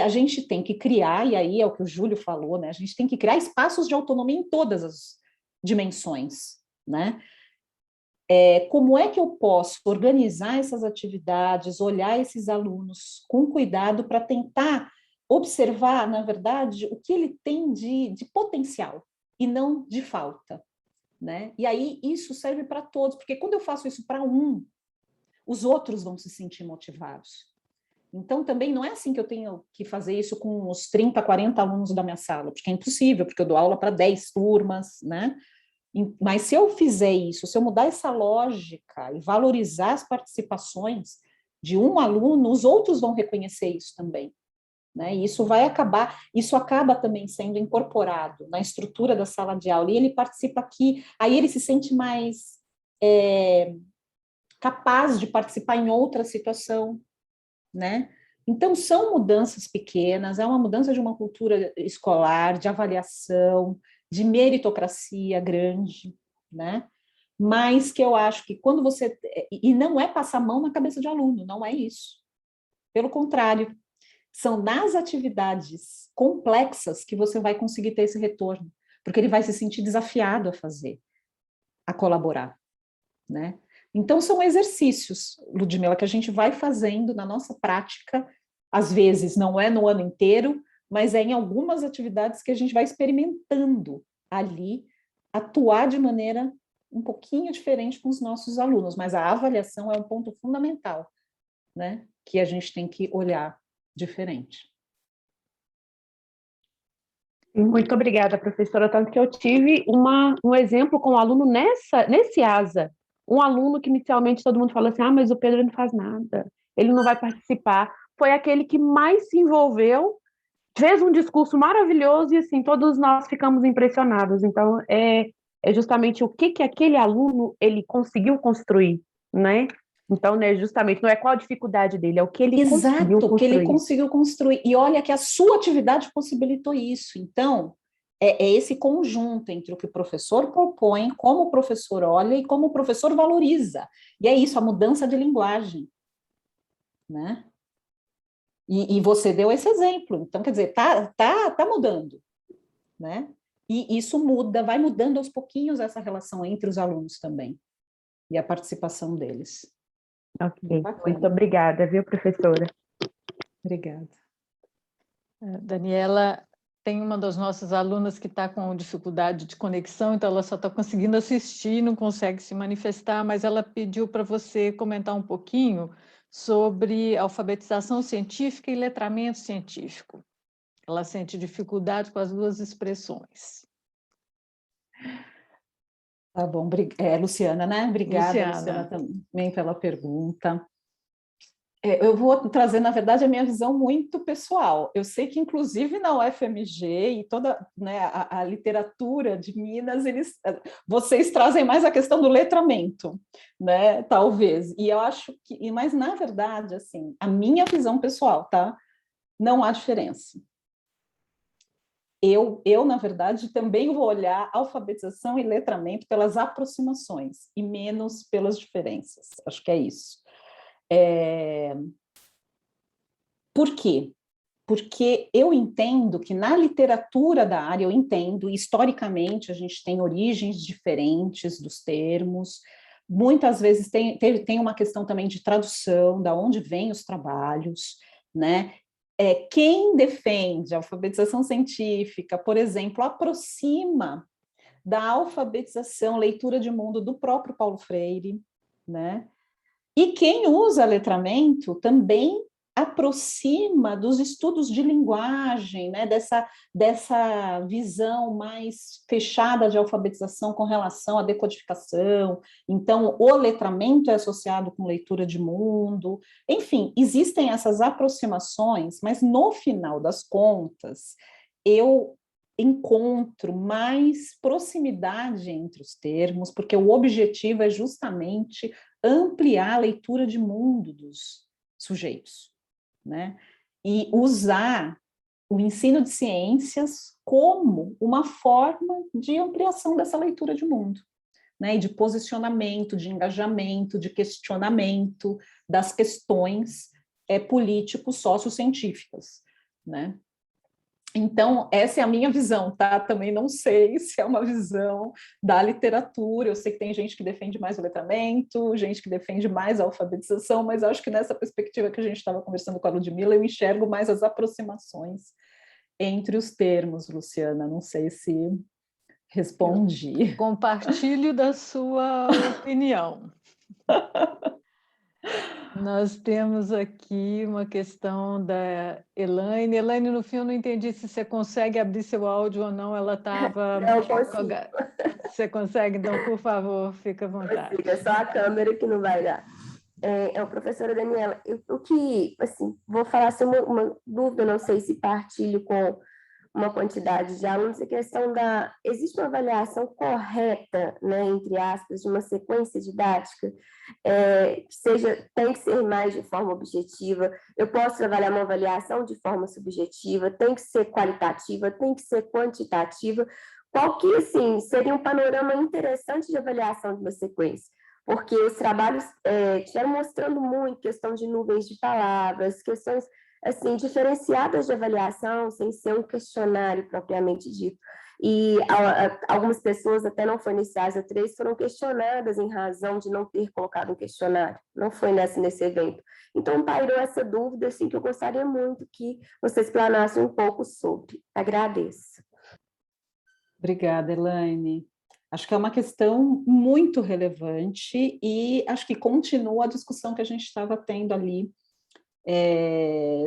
a gente tem que criar, e aí é o que o Júlio falou, né? A gente tem que criar espaços de autonomia em todas as dimensões, né? Como é que eu posso organizar essas atividades, olhar esses alunos com cuidado para tentar observar, na verdade, o que ele tem de potencial e não de falta, né? E aí isso serve para todos, porque quando eu faço isso para um, os outros vão se sentir motivados. Então, também não é assim que eu tenho que fazer isso com os 30, 40 alunos da minha sala, porque é impossível, porque eu dou aula para 10 turmas, né? Mas se eu fizer isso, se eu mudar essa lógica e valorizar as participações de um aluno, os outros vão reconhecer isso também, né? E isso acaba também sendo incorporado na estrutura da sala de aula, e ele participa aqui, aí ele se sente mais capaz de participar em outra situação, né? Então, são mudanças pequenas, é uma mudança de uma cultura escolar, de avaliação, de meritocracia grande, né? Mas que eu acho que quando você... E não é passar a mão na cabeça de aluno, não é isso. Pelo contrário, são nas atividades complexas que você vai conseguir ter esse retorno, porque ele vai se sentir desafiado a fazer, a colaborar, né? Então, são exercícios, Ludmila, que a gente vai fazendo na nossa prática, às vezes não é no ano inteiro, mas é em algumas atividades que a gente vai experimentando ali atuar de maneira um pouquinho diferente com os nossos alunos, mas a avaliação é um ponto fundamental, né, que a gente tem que olhar diferente. Muito obrigada, professora. Tanto que eu tive um exemplo com um aluno nesse ASA. Um aluno que inicialmente todo mundo falou assim, mas o Pedro não faz nada, ele não vai participar. Foi aquele que mais se envolveu, fez um discurso maravilhoso e assim, todos nós ficamos impressionados. Então, é justamente o que aquele aluno ele conseguiu construir, né? Então, né, justamente, não é qual a dificuldade dele, é o que ele conseguiu construir. Exato, que ele conseguiu construir. E olha que a sua atividade possibilitou isso. Então, é esse conjunto entre o que o professor propõe, como o professor olha e como o professor valoriza. E é isso, a mudança de linguagem, né? E você deu esse exemplo. Então, quer dizer, tá mudando, né? E isso muda, vai mudando aos pouquinhos essa relação entre os alunos também. E a participação deles. Ok, muito obrigada, viu, professora? Obrigada. Daniela, tem uma das nossas alunas que está com dificuldade de conexão, então ela só está conseguindo assistir, não consegue se manifestar, mas ela pediu para você comentar um pouquinho sobre alfabetização científica e letramento científico. Ela sente dificuldade com as duas expressões. Tá bom, Luciana, né? Obrigada, Luciana, também pela pergunta. Eu vou trazer, na verdade, a minha visão muito pessoal. Eu sei que, inclusive, na UFMG e toda, né, a literatura de Minas, vocês trazem mais a questão do letramento, né? Talvez. E eu acho que, mas, na verdade, assim, a minha visão pessoal, tá? Não há diferença. Eu, na verdade, também vou olhar alfabetização e letramento pelas aproximações e menos pelas diferenças. Acho que é isso. Por quê? Porque eu entendo que na literatura da área, eu entendo, historicamente, a gente tem origens diferentes dos termos, muitas vezes tem uma questão também de tradução, da onde vêm os trabalhos, né? Quem defende a alfabetização científica, por exemplo, aproxima da alfabetização, leitura de mundo do próprio Paulo Freire, né? E quem usa letramento também aproxima dos estudos de linguagem, né, dessa visão mais fechada de alfabetização com relação à decodificação. Então, o letramento é associado com leitura de mundo. Enfim, existem essas aproximações, mas no final das contas, eu encontro mais proximidade entre os termos, porque o objetivo é justamente ampliar a leitura de mundo dos sujeitos, né? E usar o ensino de ciências como uma forma de ampliação dessa leitura de mundo, né? E de posicionamento, de engajamento, de questionamento das questões políticos sociocientíficas, né? Então, essa é a minha visão, tá? Também não sei se é uma visão da literatura, eu sei que tem gente que defende mais o letramento, gente que defende mais a alfabetização, mas acho que nessa perspectiva que a gente estava conversando com a Ludmila, eu enxergo mais as aproximações entre os termos, Luciana, não sei se respondi. Eu compartilho da sua opinião. Nós temos aqui uma questão da Elaine. Elaine, no fim, eu não entendi se você consegue abrir seu áudio ou não. Ela estava... Não consigo. Você consegue? Então, por favor, fica à vontade. É só a câmera que não vai dar. Professora Daniela, o que, assim, vou falar assim, uma dúvida, não sei se partilho com uma quantidade de alunos, a questão existe uma avaliação correta, né, entre aspas, de uma sequência didática, tem que ser mais de forma objetiva, eu posso trabalhar uma avaliação de forma subjetiva, tem que ser qualitativa, tem que ser quantitativa, qual que, assim, seria um panorama interessante de avaliação de uma sequência? Porque os trabalhos estiveram mostrando muito questão de nuvens de palavras, questões assim, diferenciadas de avaliação, sem ser um questionário propriamente dito. E algumas pessoas, até não foi nesse ASA 3, foram questionadas em razão de não ter colocado um questionário. Não foi nesse evento. Então, pairou essa dúvida, assim, que eu gostaria muito que vocês planassem um pouco sobre. Agradeço. Obrigada, Elaine. Acho que é uma questão muito relevante e acho que continua a discussão que a gente estava tendo ali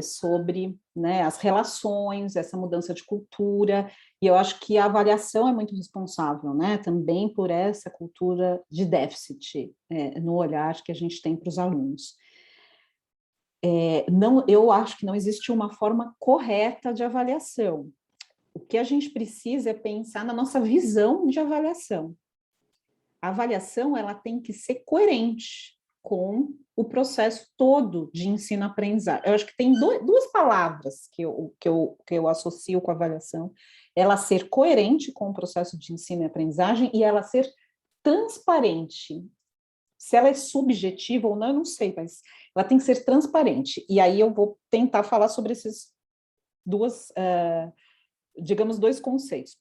sobre, né, as relações, essa mudança de cultura, e eu acho que a avaliação é muito responsável, né, também por essa cultura de déficit no olhar que a gente tem para os alunos. Eu acho que não existe uma forma correta de avaliação. O que a gente precisa é pensar na nossa visão de avaliação. A avaliação ela tem que ser coerente com o processo todo de ensino-aprendizagem. Eu acho que tem duas palavras que eu associo com a avaliação. Ela ser coerente com o processo de ensino e aprendizagem e ela ser transparente. Se ela é subjetiva ou não, eu não sei, mas ela tem que ser transparente. E aí eu vou tentar falar sobre esses dois conceitos.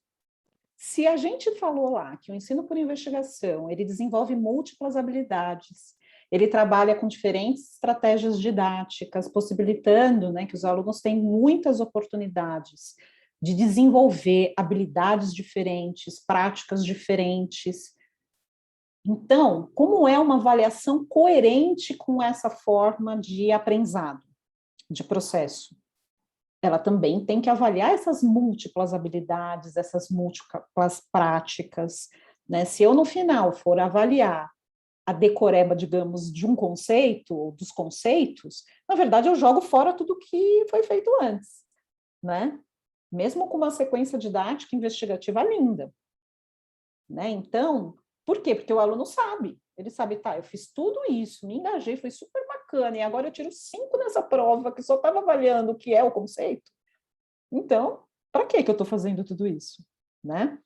Se a gente falou lá que o ensino por investigação, ele desenvolve múltiplas habilidades, ele trabalha com diferentes estratégias didáticas, possibilitando, né, que os alunos têm muitas oportunidades de desenvolver habilidades diferentes, práticas diferentes. Então, como é uma avaliação coerente com essa forma de aprendizado, de processo? Ela também tem que avaliar essas múltiplas habilidades, essas múltiplas práticas, né? Se eu, no final, for avaliar a decoreba, digamos, de um conceito, ou dos conceitos, na verdade, eu jogo fora tudo que foi feito antes, né? Mesmo com uma sequência didática investigativa linda, né? Então, por quê? Porque o aluno sabe, ele sabe, tá, eu fiz tudo isso, me engajei, foi super bacana, e agora eu tiro 5 nessa prova, que só estava avaliando o que é o conceito. Então, para que eu estou fazendo tudo isso? Né?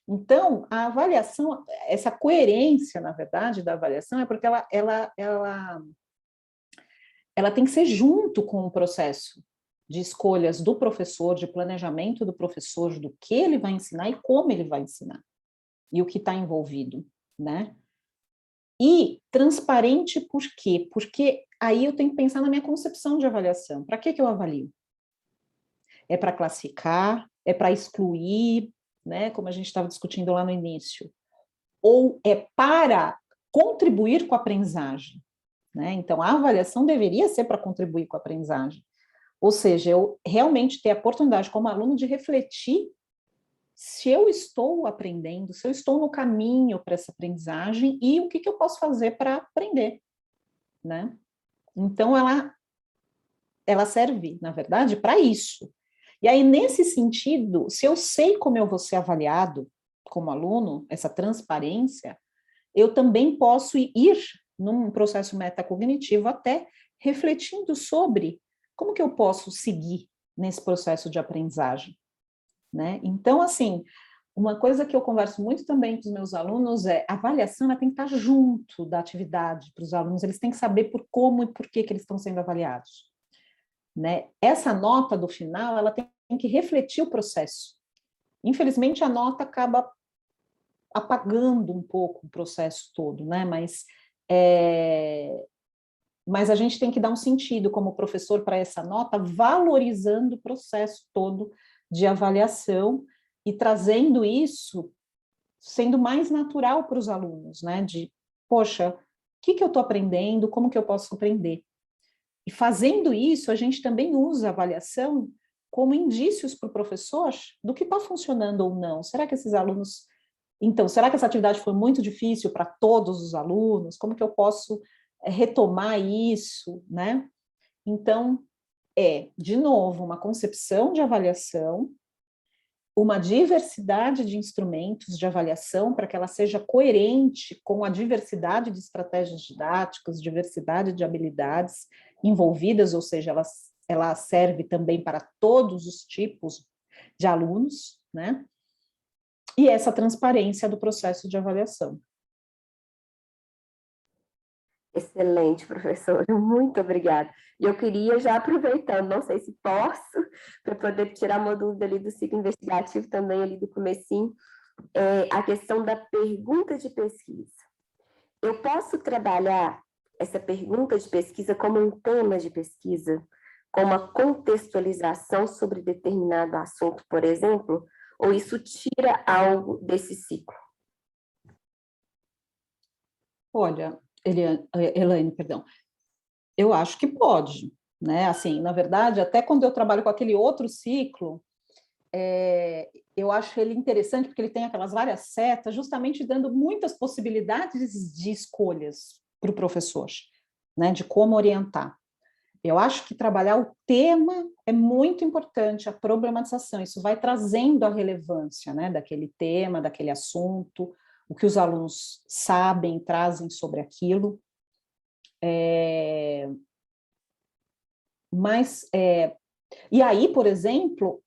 Então, a avaliação, essa coerência, na verdade, da avaliação, é porque ela tem que ser junto com o processo de escolhas do professor, de planejamento do professor, do que ele vai ensinar e como ele vai ensinar, e o que está envolvido, né? E transparente por quê? Porque aí eu tenho que pensar na minha concepção de avaliação. Para que eu avalio? É para classificar? É para excluir? Né? Como a gente estava discutindo lá no início. Ou é para contribuir com a aprendizagem? Né? Então, a avaliação deveria ser para contribuir com a aprendizagem. Ou seja, eu realmente ter a oportunidade como aluno de refletir se eu estou aprendendo, se eu estou no caminho para essa aprendizagem e o que eu posso fazer para aprender, né? Então, ela serve, na verdade, para isso. E aí, nesse sentido, se eu sei como eu vou ser avaliado como aluno, essa transparência, eu também posso ir num processo metacognitivo até refletindo sobre como que eu posso seguir nesse processo de aprendizagem. Né? Então, assim, uma coisa que eu converso muito também com os meus alunos é a avaliação ela tem que estar junto da atividade para os alunos, eles têm que saber por como e por que eles estão sendo avaliados. Né? Essa nota do final, ela tem que refletir o processo. Infelizmente, a nota acaba apagando um pouco o processo todo, né? Mas a gente tem que dar um sentido como professor para essa nota, valorizando o processo todo de avaliação e trazendo isso, sendo mais natural para os alunos, né? De, poxa, o que eu estou aprendendo, como que eu posso aprender? E fazendo isso, a gente também usa a avaliação como indícios para o professor do que está funcionando ou não. Será que esses alunos... Então, será que essa atividade foi muito difícil para todos os alunos? Como que eu posso retomar isso, né? Então, de novo, uma concepção de avaliação, uma diversidade de instrumentos de avaliação para que ela seja coerente com a diversidade de estratégias didáticas, diversidade de habilidades envolvidas, ou seja, ela serve também para todos os tipos de alunos, né? E essa transparência do processo de avaliação. Excelente, professora, muito obrigada. E eu queria, já aproveitando, não sei se posso, para poder tirar uma dúvida ali do ciclo investigativo também ali do comecinho, a questão da pergunta de pesquisa. Eu posso trabalhar essa pergunta de pesquisa como um tema de pesquisa, com uma contextualização sobre determinado assunto, por exemplo, ou isso tira algo desse ciclo? Olha, Elaine, perdão, eu acho que pode, né? Assim, na verdade, até quando eu trabalho com aquele outro ciclo, eu acho ele interessante porque ele tem aquelas várias setas, justamente dando muitas possibilidades de escolhas para o professor, né? De como orientar. Eu acho que trabalhar o tema é muito importante, a problematização, isso vai trazendo a relevância, né, daquele tema, daquele assunto, o que os alunos sabem, trazem sobre aquilo. E aí, por exemplo,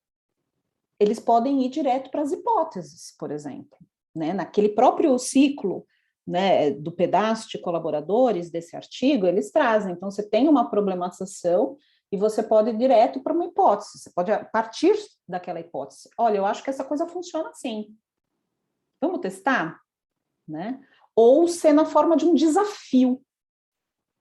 eles podem ir direto para as hipóteses, por exemplo, né, naquele próprio ciclo, né, do pedaço de colaboradores desse artigo, eles trazem, então você tem uma problematização e você pode ir direto para uma hipótese, você pode partir daquela hipótese. Olha, eu acho que essa coisa funciona assim. Vamos testar? Né? Ou ser na forma de um desafio.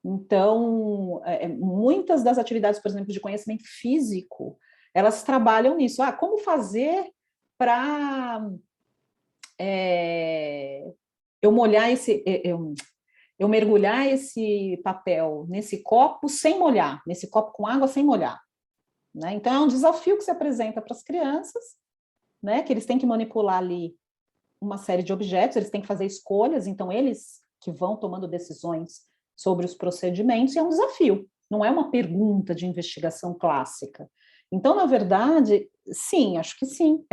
Então, muitas das atividades, por exemplo, de conhecimento físico, elas trabalham nisso. Como fazer para eu molhar eu mergulhar esse papel nesse copo sem molhar, nesse copo com água sem molhar, né? Então é um desafio que se apresenta para as crianças, né? Que eles têm que manipular ali uma série de objetos, eles têm que fazer escolhas, então eles que vão tomando decisões sobre os procedimentos, e é um desafio, não é uma pergunta de investigação clássica. Então, na verdade, sim, acho que sim,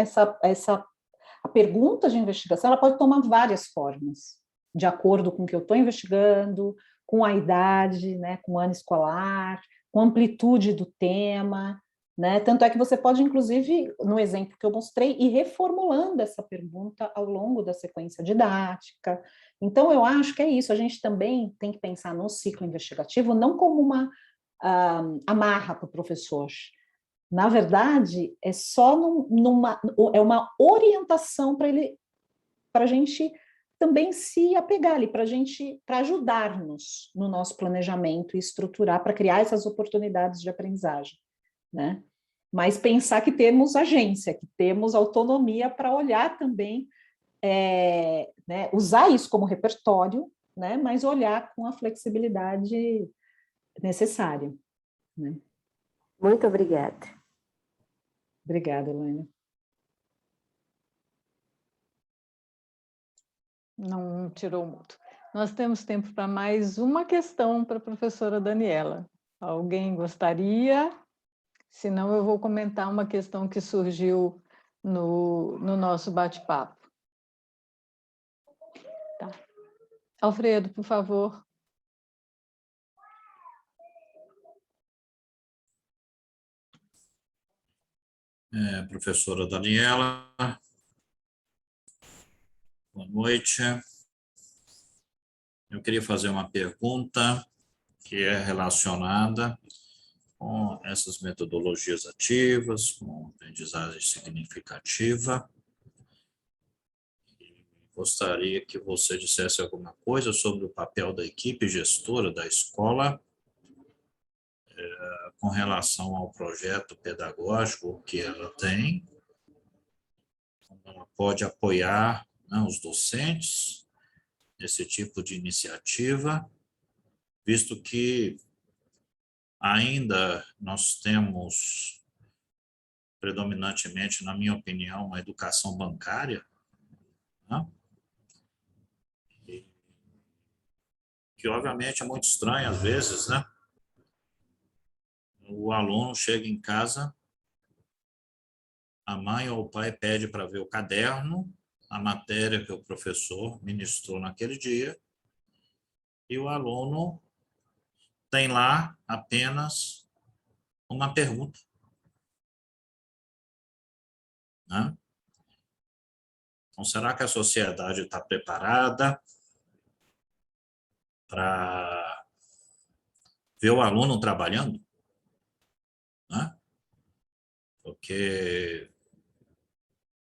a pergunta de investigação ela pode tomar várias formas, de acordo com o que eu estou investigando, com a idade, né, com o ano escolar, com a amplitude do tema, né? Tanto é que você pode, inclusive, no exemplo que eu mostrei, ir reformulando essa pergunta ao longo da sequência didática. Então, eu acho que é isso, a gente também tem que pensar no ciclo investigativo não como uma amarra para o professor. Na verdade, é só é uma orientação para a gente também se apegar ali, para ajudar-nos no nosso planejamento e estruturar, para criar essas oportunidades de aprendizagem, né? Mas pensar que temos agência, que temos autonomia para olhar também, né, usar isso como repertório, né, mas olhar com a flexibilidade necessária, né? Muito obrigada. Obrigada, Elaine. Não tirou muito. Nós temos tempo para mais uma questão para a professora Daniela. Alguém gostaria? Senão, eu vou comentar uma questão que surgiu no nosso bate-papo. Tá. Alfredo, por favor. Professora Daniela, boa noite. Eu queria fazer uma pergunta que é relacionada com essas metodologias ativas, com aprendizagem significativa. Gostaria que você dissesse alguma coisa sobre o papel da equipe gestora da escola com relação ao projeto pedagógico que ela tem, como ela pode apoiar, né, os docentes nesse tipo de iniciativa, visto que ainda nós temos, predominantemente, na minha opinião, uma educação bancária, né? Que obviamente é muito estranho às vezes, né? O aluno chega em casa, a mãe ou o pai pede para ver o caderno, a matéria que o professor ministrou naquele dia, e o aluno tem lá apenas uma pergunta, né? Então, será que a sociedade está preparada para ver o aluno trabalhando? Né? Porque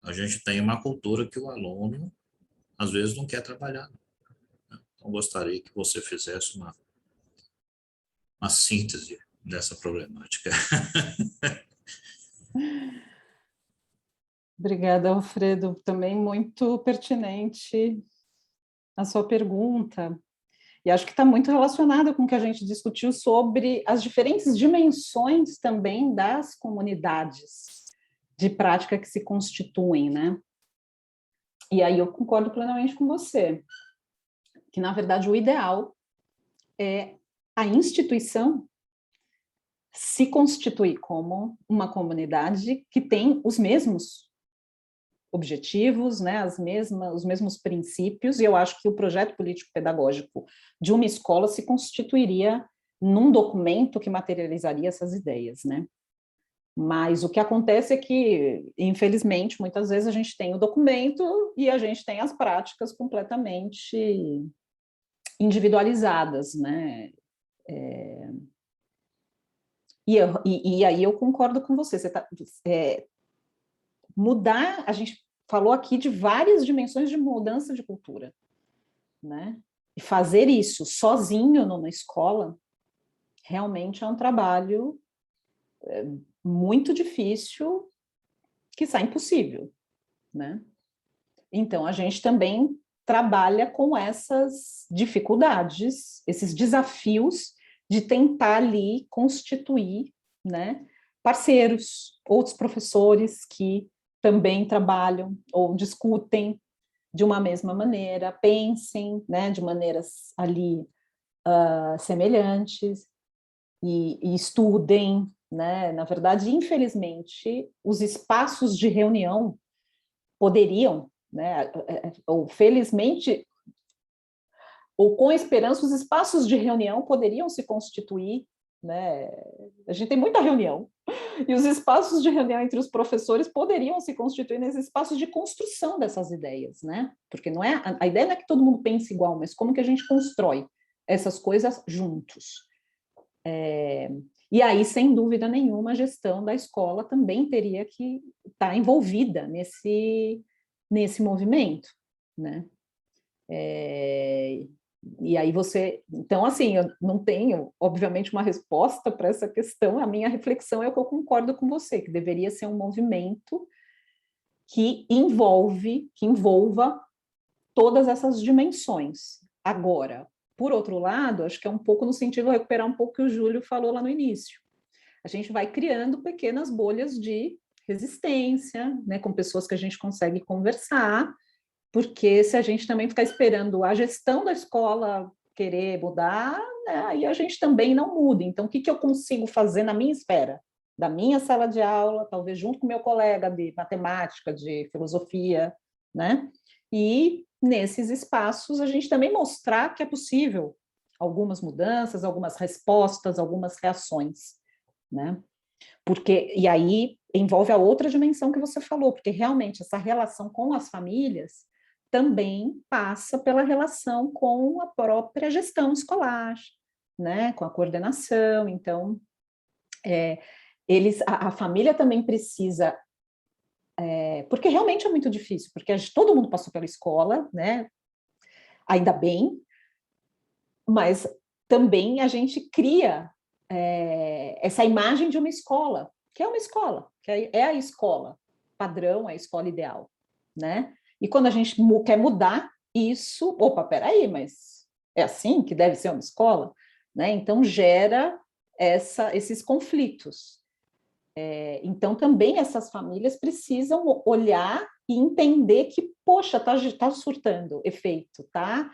a gente tem uma cultura que o aluno, às vezes, não quer trabalhar. Né? Então, gostaria que você fizesse uma síntese dessa problemática. Obrigada, Alfredo. Também muito pertinente a sua pergunta. E acho que está muito relacionado com o que a gente discutiu sobre as diferentes dimensões também das comunidades de prática que se constituem, né? E aí eu concordo plenamente com você, que, na verdade, o ideal é a instituição se constituir como uma comunidade que tem os mesmos objetivos, né, os mesmos princípios, e eu acho que o projeto político-pedagógico de uma escola se constituiria num documento que materializaria essas ideias, né? Mas o que acontece é que, infelizmente, muitas vezes a gente tem o documento e a gente tem as práticas completamente individualizadas, né? E aí eu concordo com você, mudar, a gente falou aqui de várias dimensões de mudança de cultura, né? E fazer isso sozinho numa escola realmente é um trabalho muito difícil, quiçá impossível, né? Então, a gente também trabalha com essas dificuldades, esses desafios de tentar ali constituir, né, parceiros, outros professores que também trabalham ou discutem de uma mesma maneira, pensem, né, de maneiras ali semelhantes e estudem, né? Na verdade, infelizmente, os espaços de reunião poderiam, né, ou felizmente, ou com esperança, os espaços de reunião poderiam se constituir, né? A gente tem muita reunião, e os espaços de reunião entre os professores poderiam se constituir nesses espaços de construção dessas ideias, né? Porque não é, a ideia não é que todo mundo pense igual, mas como que a gente constrói essas coisas juntos. E aí, sem dúvida nenhuma, a gestão da escola também teria que estar envolvida nesse movimento, né? E aí você... Então, assim, eu não tenho, obviamente, uma resposta para essa questão, a minha reflexão é que eu concordo com você, que deveria ser um movimento que envolva todas essas dimensões. Agora, por outro lado, acho que é um pouco no sentido de recuperar um pouco o que o Júlio falou lá no início. A gente vai criando pequenas bolhas de resistência, né, com pessoas que a gente consegue conversar, porque se a gente também ficar esperando a gestão da escola querer mudar, né, aí a gente também não muda. Então, o que eu consigo fazer na minha esfera? Da minha sala de aula, talvez junto com meu colega de matemática, de filosofia, né? E nesses espaços a gente também mostrar que é possível algumas mudanças, algumas respostas, algumas reações, né? Porque, e aí envolve a outra dimensão que você falou, porque realmente essa relação com as famílias também passa pela relação com a própria gestão escolar, né? Com a coordenação. Então, a família também precisa, porque realmente é muito difícil, porque todo mundo passou pela escola, né? Ainda bem, mas também a gente cria essa imagem de uma escola, que é uma escola, que é a escola padrão, a escola ideal, né? E quando a gente quer mudar isso, opa, peraí, mas é assim que deve ser uma escola, né? Então gera esses conflitos. Então também essas famílias precisam olhar e entender que, poxa, tá surtando efeito, tá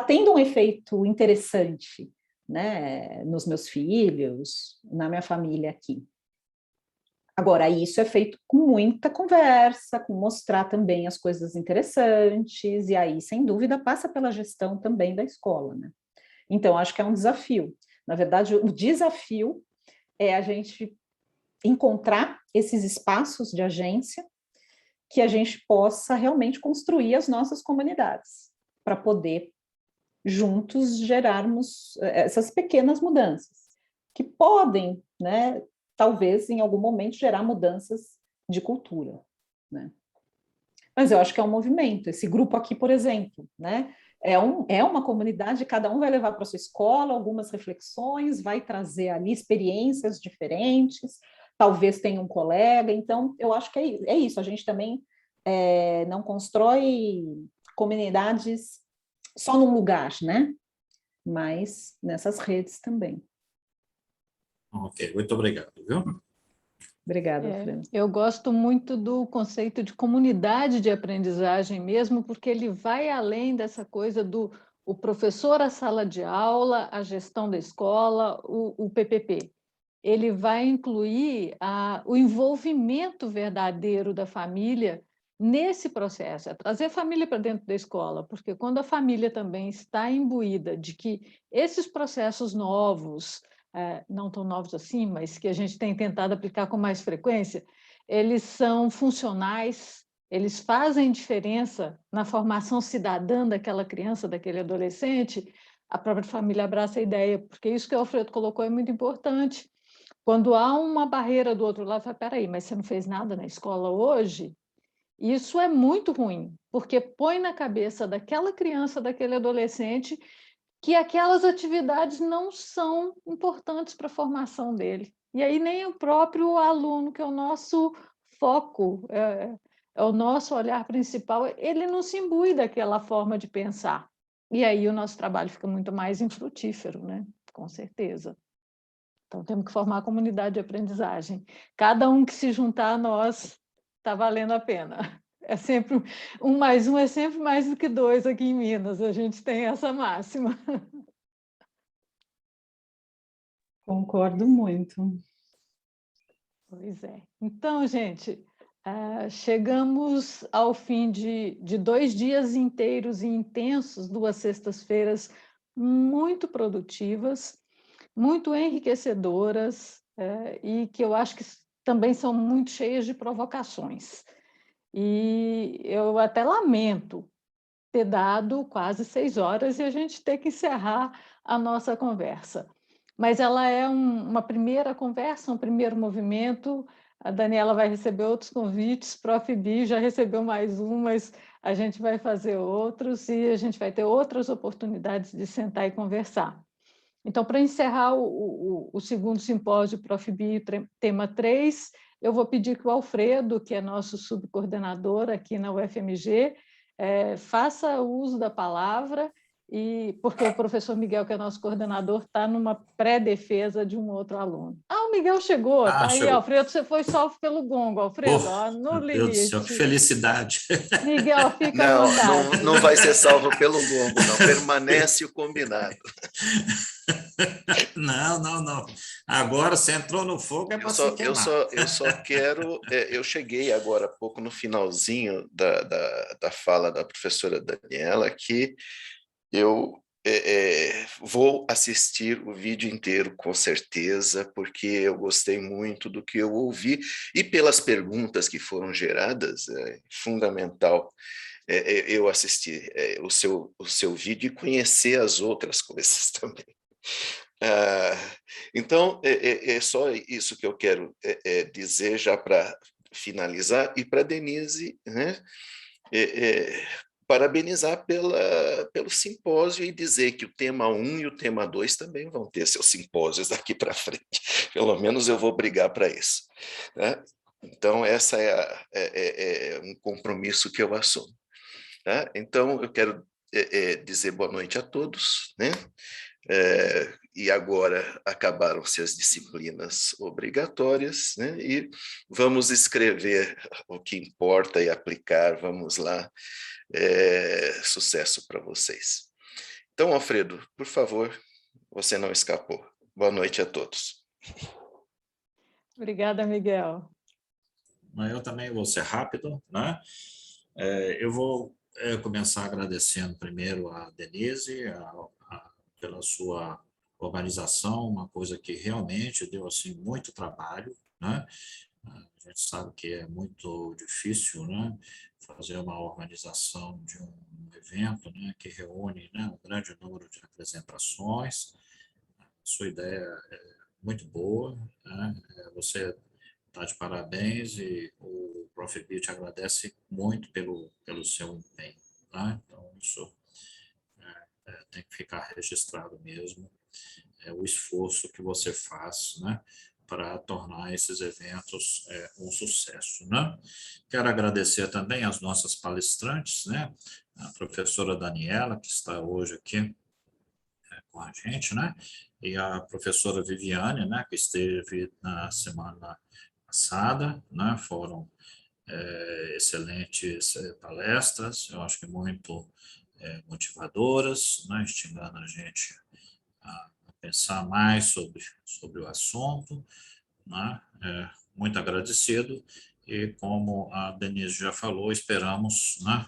tendo um efeito interessante, né, nos meus filhos, na minha família aqui. Agora, isso é feito com muita conversa, com mostrar também as coisas interessantes, e aí, sem dúvida, passa pela gestão também da escola, né? Então, acho que é um desafio. Na verdade, o desafio é a gente encontrar esses espaços de agência que a gente possa realmente construir as nossas comunidades, para poder juntos gerarmos essas pequenas mudanças, que podem, né, talvez em algum momento gerar mudanças de cultura, né? Mas eu acho que é um movimento. Esse grupo aqui, por exemplo, né, é uma comunidade, cada um vai levar para a sua escola algumas reflexões, vai trazer ali experiências diferentes, talvez tenha um colega. Então, eu acho que é isso. A gente também não constrói comunidades só num lugar, né? mas nessas redes também. Ok, muito obrigado, viu? Obrigada, Fran. Eu gosto muito do conceito de comunidade de aprendizagem mesmo, porque ele vai além dessa coisa do o professor, a sala de aula, a gestão da escola, o PPP. Ele vai incluir o envolvimento verdadeiro da família nesse processo, é trazer a família para dentro da escola, porque quando a família também está imbuída de que esses processos novos, não tão novos assim, mas que a gente tem tentado aplicar com mais frequência, eles são funcionais, eles fazem diferença na formação cidadã daquela criança, daquele adolescente, a própria família abraça a ideia, porque isso que o Alfredo colocou é muito importante. Quando há uma barreira do outro lado, fala, peraí, mas você não fez nada na escola hoje? Isso é muito ruim, porque põe na cabeça daquela criança, daquele adolescente, que aquelas atividades não são importantes para a formação dele. E aí nem o próprio aluno, que é o nosso foco, é o nosso olhar principal, ele não se imbui daquela forma de pensar. E aí o nosso trabalho fica muito mais infrutífero, né? Com certeza. Então, temos que formar a comunidade de aprendizagem. Cada um que se juntar a nós está valendo a pena. É sempre 1 mais 1 é sempre mais do que 2 aqui em Minas. A gente tem essa máxima. Concordo muito. Pois é. Então, gente, chegamos ao fim de 2 dias inteiros e intensos, 2 sextas-feiras muito produtivas, muito enriquecedoras, e que eu acho que também são muito cheias de provocações. E eu até lamento ter dado quase 6 horas e a gente ter que encerrar a nossa conversa. Mas ela é uma primeira conversa, um primeiro movimento. A Daniela vai receber outros convites, Prof. Bi já recebeu mais um, mas a gente vai fazer outros e a gente vai ter outras oportunidades de sentar e conversar. Então, para encerrar o segundo simpósio Prof. Bi, tema 3, eu vou pedir que o Alfredo, que é nosso subcoordenador aqui na UFMG, faça uso da palavra, porque o professor Miguel, que é nosso coordenador, está numa pré-defesa de um outro aluno. O Miguel chegou, tá aí, chegou. Alfredo, você foi salvo pelo gongo, Alfredo, no meu Deus do céu, que limite. felicidade. Miguel, fica à vontade. Não vai ser salvo pelo gongo, não, permanece o combinado. Não. Agora você entrou no fogo, é para se queimar. Eu só quero... Eu cheguei agora há pouco no finalzinho da fala da professora Daniela, que eu vou assistir o vídeo inteiro, com certeza, porque eu gostei muito do que eu ouvi, e pelas perguntas que foram geradas, é fundamental eu assistir o seu vídeo e conhecer as outras coisas também. Então, é só isso que eu quero dizer já para finalizar, e para a Denise, né, parabenizar pelo simpósio e dizer que o tema 1 e o tema 2 também vão ter seus simpósios daqui para frente. Pelo menos eu vou brigar para isso, né? Então, essa é um compromisso que eu assumo. Tá? Então, eu quero dizer boa noite a todos, né? E agora acabaram-se as disciplinas obrigatórias, né? E vamos escrever o que importa e aplicar, vamos lá. Sucesso para vocês. Então, Alfredo, por favor, você não escapou. Boa noite a todos. Obrigada, Miguel. Eu também vou ser rápido, né? Eu vou começar agradecendo primeiro a Denise pela sua organização, uma coisa que realmente deu assim muito trabalho, né? A gente sabe que é muito difícil, né, fazer uma organização de um evento, né, que reúne, né, um grande número de apresentações. Sua ideia é muito boa, né? Você está de parabéns e o Prof. Bi te agradece muito pelo seu empenho. Tá? Então, isso tem que ficar registrado mesmo, o esforço que você faz, né, para tornar esses eventos um sucesso, né? Quero agradecer também às nossas palestrantes, né? A professora Daniela, que está hoje aqui com a a gente, né? E a professora Viviane, né, que esteve na semana passada, né? Foram excelentes palestras, eu acho que muito motivadoras, né? Instigando a gente a pensar mais sobre o assunto, né? Muito agradecido, e como a Denise já falou, esperamos, né,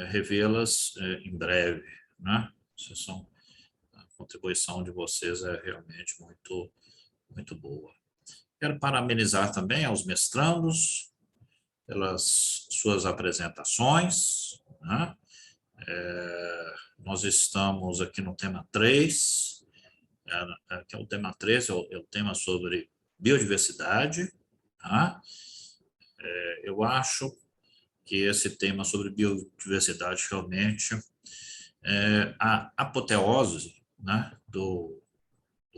revê-las em breve, né? A contribuição de vocês é realmente muito, muito boa. Quero parabenizar também aos mestrandos pelas suas apresentações, né? Nós estamos aqui no tema 3, que é o tema 3, é o tema sobre biodiversidade, tá? Eu acho que esse tema sobre biodiversidade realmente é a apoteose, né, do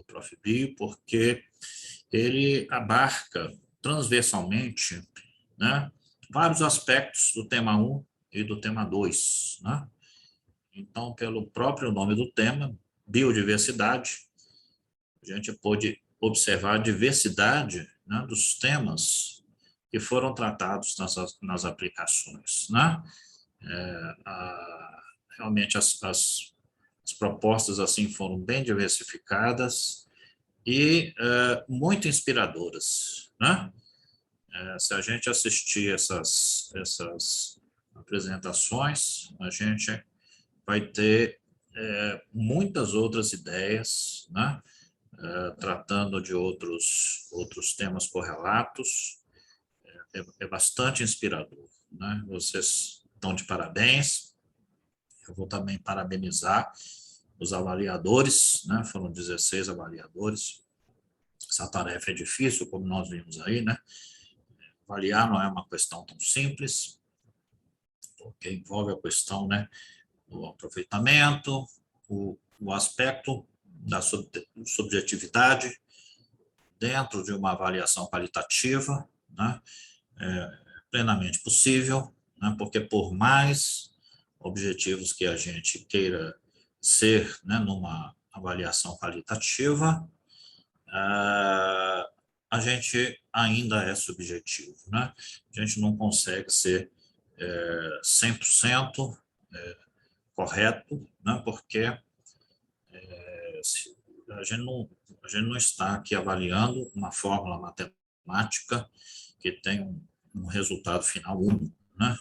Prof. Bio, porque ele abarca transversalmente, né, vários aspectos do tema 1 e do tema 2, né? Então, pelo próprio nome do tema, biodiversidade, a gente pôde observar a diversidade, né, dos temas que foram tratados nas aplicações, né? Realmente as propostas assim foram bem diversificadas e muito inspiradoras, né? Se a gente assistir essas apresentações, a gente vai ter muitas outras ideias, né? Tratando de outros temas correlatos. É bastante inspirador, né? Vocês estão de parabéns. Eu vou também parabenizar os avaliadores, né? Foram 16 avaliadores. Essa tarefa é difícil, como nós vimos aí, né? Avaliar não é uma questão tão simples, porque envolve a questão, né, do aproveitamento, o aspecto da subjetividade dentro de uma avaliação qualitativa, né? Plenamente possível, né? Porque por mais objetivos que a gente queira ser, né, numa avaliação qualitativa, a gente ainda é subjetivo, né? A gente não consegue ser 100% correto, né? Porque a gente não está aqui avaliando uma fórmula matemática que tem um resultado final único, né?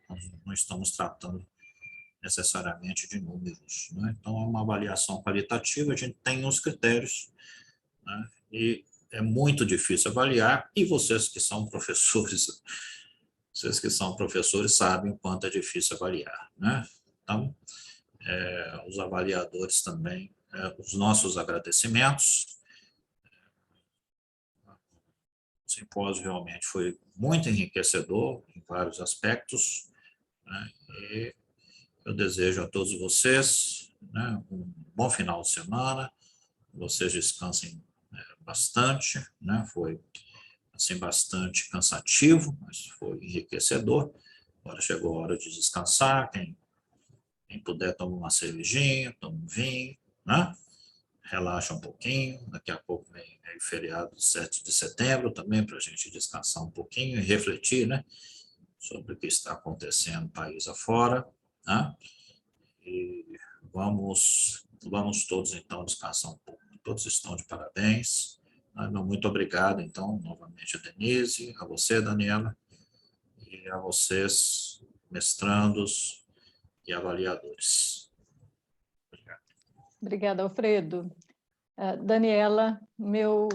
Nós não estamos tratando necessariamente de números, né? Então, é uma avaliação qualitativa, a gente tem os critérios, né? E é muito difícil avaliar, e vocês que são professores sabem o quanto é difícil avaliar, né? Então, os avaliadores também, os nossos agradecimentos. O simpósio realmente foi muito enriquecedor em vários aspectos, né? E eu desejo a todos vocês, né, um bom final de semana, vocês descansem bastante, né? Foi assim bastante cansativo, mas foi enriquecedor. Agora chegou a hora de descansar, quem puder toma uma cervejinha, toma um vinho, né? Relaxa um pouquinho, daqui a pouco vem o feriado de 7 de setembro também, para a gente descansar um pouquinho e refletir, né, sobre o que está acontecendo no país afora, né? E vamos todos, então, descansar um pouco. Todos estão de parabéns. Muito obrigado, então, novamente a Denise, a você, Daniela, e a vocês, mestrandos e avaliadores. Obrigado. Obrigada, Alfredo. Daniela, meu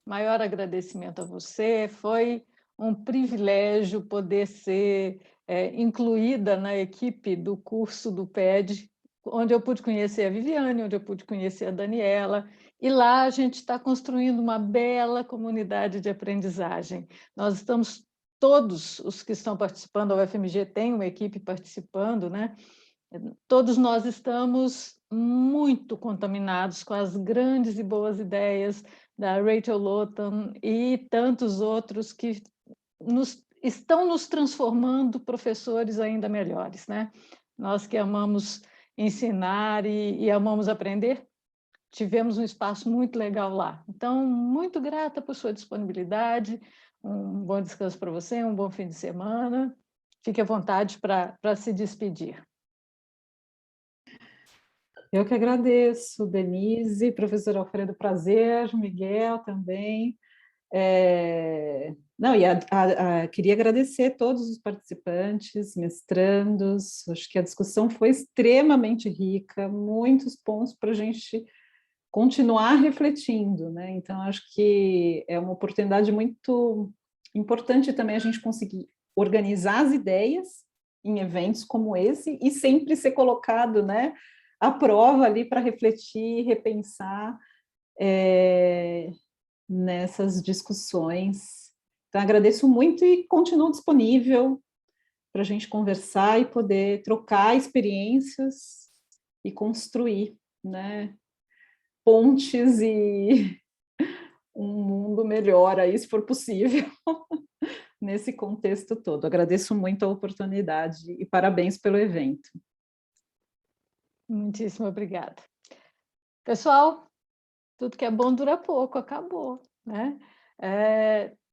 maior agradecimento a você. Foi um privilégio poder ser incluída na equipe do curso do PED, onde eu pude conhecer a Viviane, onde eu pude conhecer a Daniela, e lá a gente está construindo uma bela comunidade de aprendizagem. Nós estamos, todos os que estão participando, a UFMG tem uma equipe participando, né? Todos nós estamos muito contaminados com as grandes e boas ideias da Rachel Lawton e tantos outros que estão nos transformando professores ainda melhores, né? Nós que amamos ensinar e amamos aprender, tivemos um espaço muito legal lá. Então, muito grata por sua disponibilidade, um bom descanso para você, um bom fim de semana. Fique à vontade para se despedir. Eu que agradeço, Denise, professor Alfredo, prazer, Miguel também. Não, queria agradecer a todos os participantes, mestrandos, acho que a discussão foi extremamente rica, muitos pontos para a gente continuar refletindo, né? Então, acho que é uma oportunidade muito importante também a gente conseguir organizar as ideias em eventos como esse e sempre ser colocado, né, à prova ali para refletir, repensar nessas discussões. Então, agradeço muito e continuo disponível para a gente conversar e poder trocar experiências e construir, né, pontes e um mundo melhor aí, se for possível, nesse contexto todo. Agradeço muito a oportunidade e parabéns pelo evento. Muitíssimo obrigada. Pessoal, tudo que é bom dura pouco, acabou, né?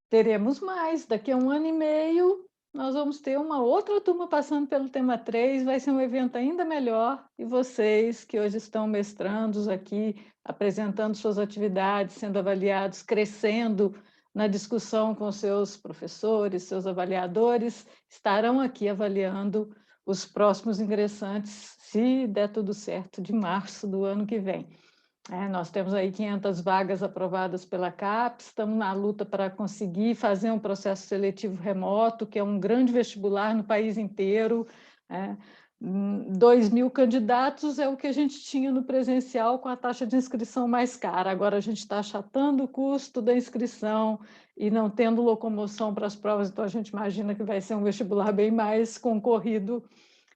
Teremos mais, daqui a 1 ano e meio, nós vamos ter uma outra turma passando pelo tema 3, vai ser um evento ainda melhor, e vocês que hoje estão mestrandos aqui, apresentando suas atividades, sendo avaliados, crescendo na discussão com seus professores, seus avaliadores, estarão aqui avaliando os próximos ingressantes, se der tudo certo, de março do ano que vem. Nós temos aí 500 vagas aprovadas pela CAPES, estamos na luta para conseguir fazer um processo seletivo remoto, que é um grande vestibular no país inteiro. 2.000 candidatos é o que a gente tinha no presencial com a taxa de inscrição mais cara. Agora a gente está achatando o custo da inscrição e não tendo locomoção para as provas, então a gente imagina que vai ser um vestibular bem mais concorrido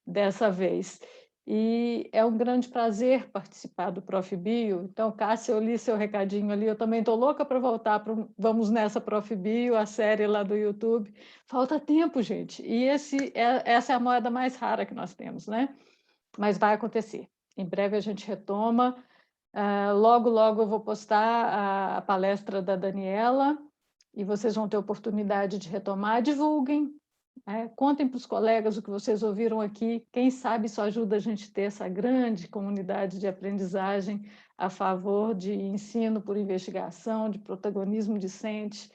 dessa vez. E é um grande prazer participar do Prof. Bio. Então, Cássia, eu li seu recadinho ali, eu também estou louca para voltar para Vamos Nessa Prof. Bio, a série lá do YouTube. Falta tempo, gente, e essa é a moeda mais rara que nós temos, né? Mas vai acontecer. Em breve a gente retoma. Logo, logo eu vou postar a palestra da Daniela e vocês vão ter oportunidade de retomar. Divulguem. Contem para os colegas o que vocês ouviram aqui, quem sabe isso ajuda a gente a ter essa grande comunidade de aprendizagem a favor de ensino por investigação, de protagonismo discente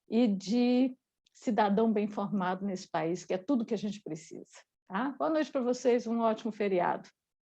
e de cidadão bem formado nesse país, que é tudo que a gente precisa. Tá? Boa noite para vocês, um ótimo feriado.